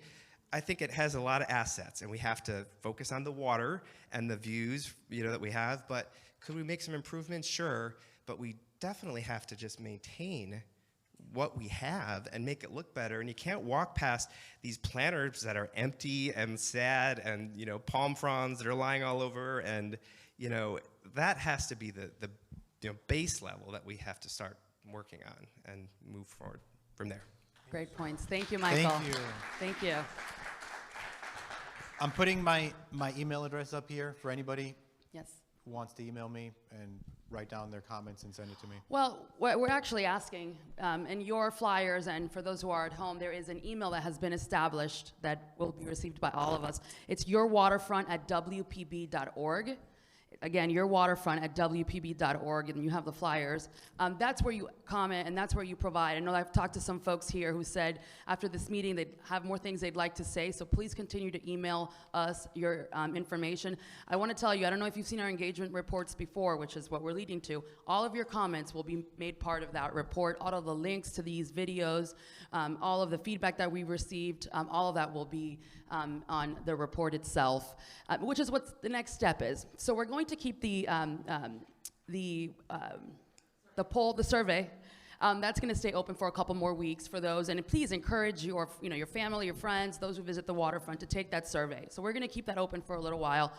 I think it has a lot of assets, and we have to focus on the water and the views that we have. But could we make some improvements? Sure, but we definitely have to just maintain what we have and make it look better. And you can't walk past these planters that are empty and sad, and palm fronds that are lying all over, and that has to be the base level that we have to start working on and move forward from there. Great points. Thank you, Michael. Thank you. Thank you. I'm putting my email address up here for anybody Yes. who wants to email me and write down their comments and send it to me. Well, what we're actually asking, in your flyers and for those who are at home, there is an email that has been established that will be received by all of us. It's yourwaterfront@wpb.org. Again, yourwaterfront@wpb.org, and you have the flyers. That's where you comment, and that's where you provide. I know I've talked to some folks here who said after this meeting they'd have more things they'd like to say, so please continue to email us your information. I want to tell you, I don't know if you've seen our engagement reports before, which is what we're leading to. All of your comments will be made part of that report. All of the links to these videos, all of the feedback that we received, all of that will be on the report itself, which is what the next step is. So we're going to keep the poll, the survey. That's going to stay open for a couple more weeks for those, and please encourage your family, your friends, those who visit the waterfront to take that survey. So we're going to keep that open for a little while.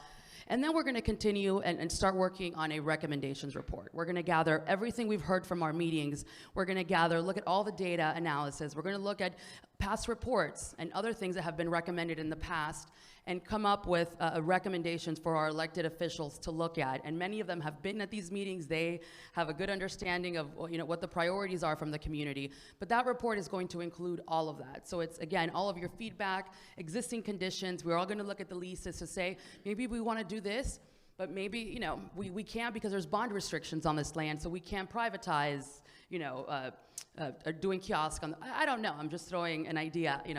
And then we're going to continue and start working on a recommendations report. We're going to gather everything we've heard from our meetings. We're going to look at all the data analysis. We're going to look at past reports and other things that have been recommended in the past and come up with recommendations for our elected officials to look at. And many of them have been at these meetings. They have a good understanding of what the priorities are from the community. But that report is going to include all of that. So it's, again, all of your feedback, existing conditions. We're all going to look at the leases to say, maybe we want to do this, but maybe we can't because there's bond restrictions on this land, so we can't privatize doing kiosk on I don't know. I'm just throwing an idea, an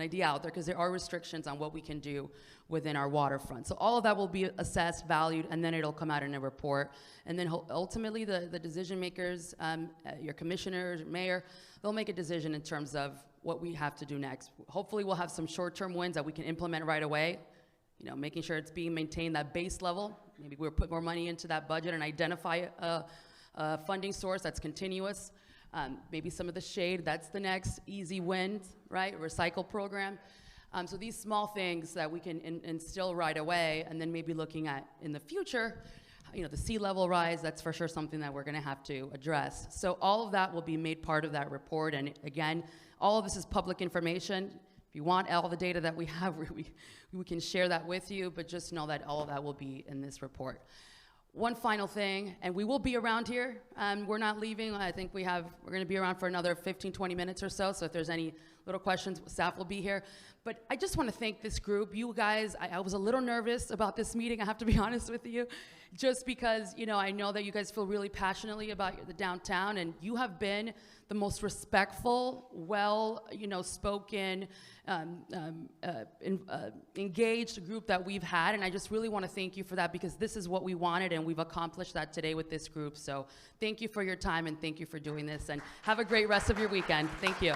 idea out there because there are restrictions on what we can do within our waterfront. So all of that will be assessed, valued, and then it'll come out in a report. And then ultimately the decision makers, your commissioners, mayor, they'll make a decision in terms of what we have to do next. Hopefully we'll have some short-term wins that we can implement right away, making sure it's being maintained that base level. Maybe we'll put more money into that budget and identify a funding source that's continuous. Maybe some of the shade, that's the next easy win, right? Recycle program. So these small things that we can instill right away, and then maybe looking at in the future, the sea level rise, that's for sure something that we're gonna have to address. So all of that will be made part of that report, and again, all of this is public information. If you want all the data that we have, we can share that with you, but just know that all of that will be in this report. One final thing, and we will be around here. We're not leaving. I think we're going to be around for another 15, 20 minutes or so. So if there's any little questions, staff will be here. But I just want to thank this group. You guys, I was a little nervous about this meeting, I have to be honest with you, just because, I know that you guys feel really passionately about the downtown, and you have been the most respectful, spoken, engaged group that we've had, and I just really want to thank you for that because this is what we wanted, and we've accomplished that today with this group. So thank you for your time, and thank you for doing this, and have a great rest of your weekend. Thank you.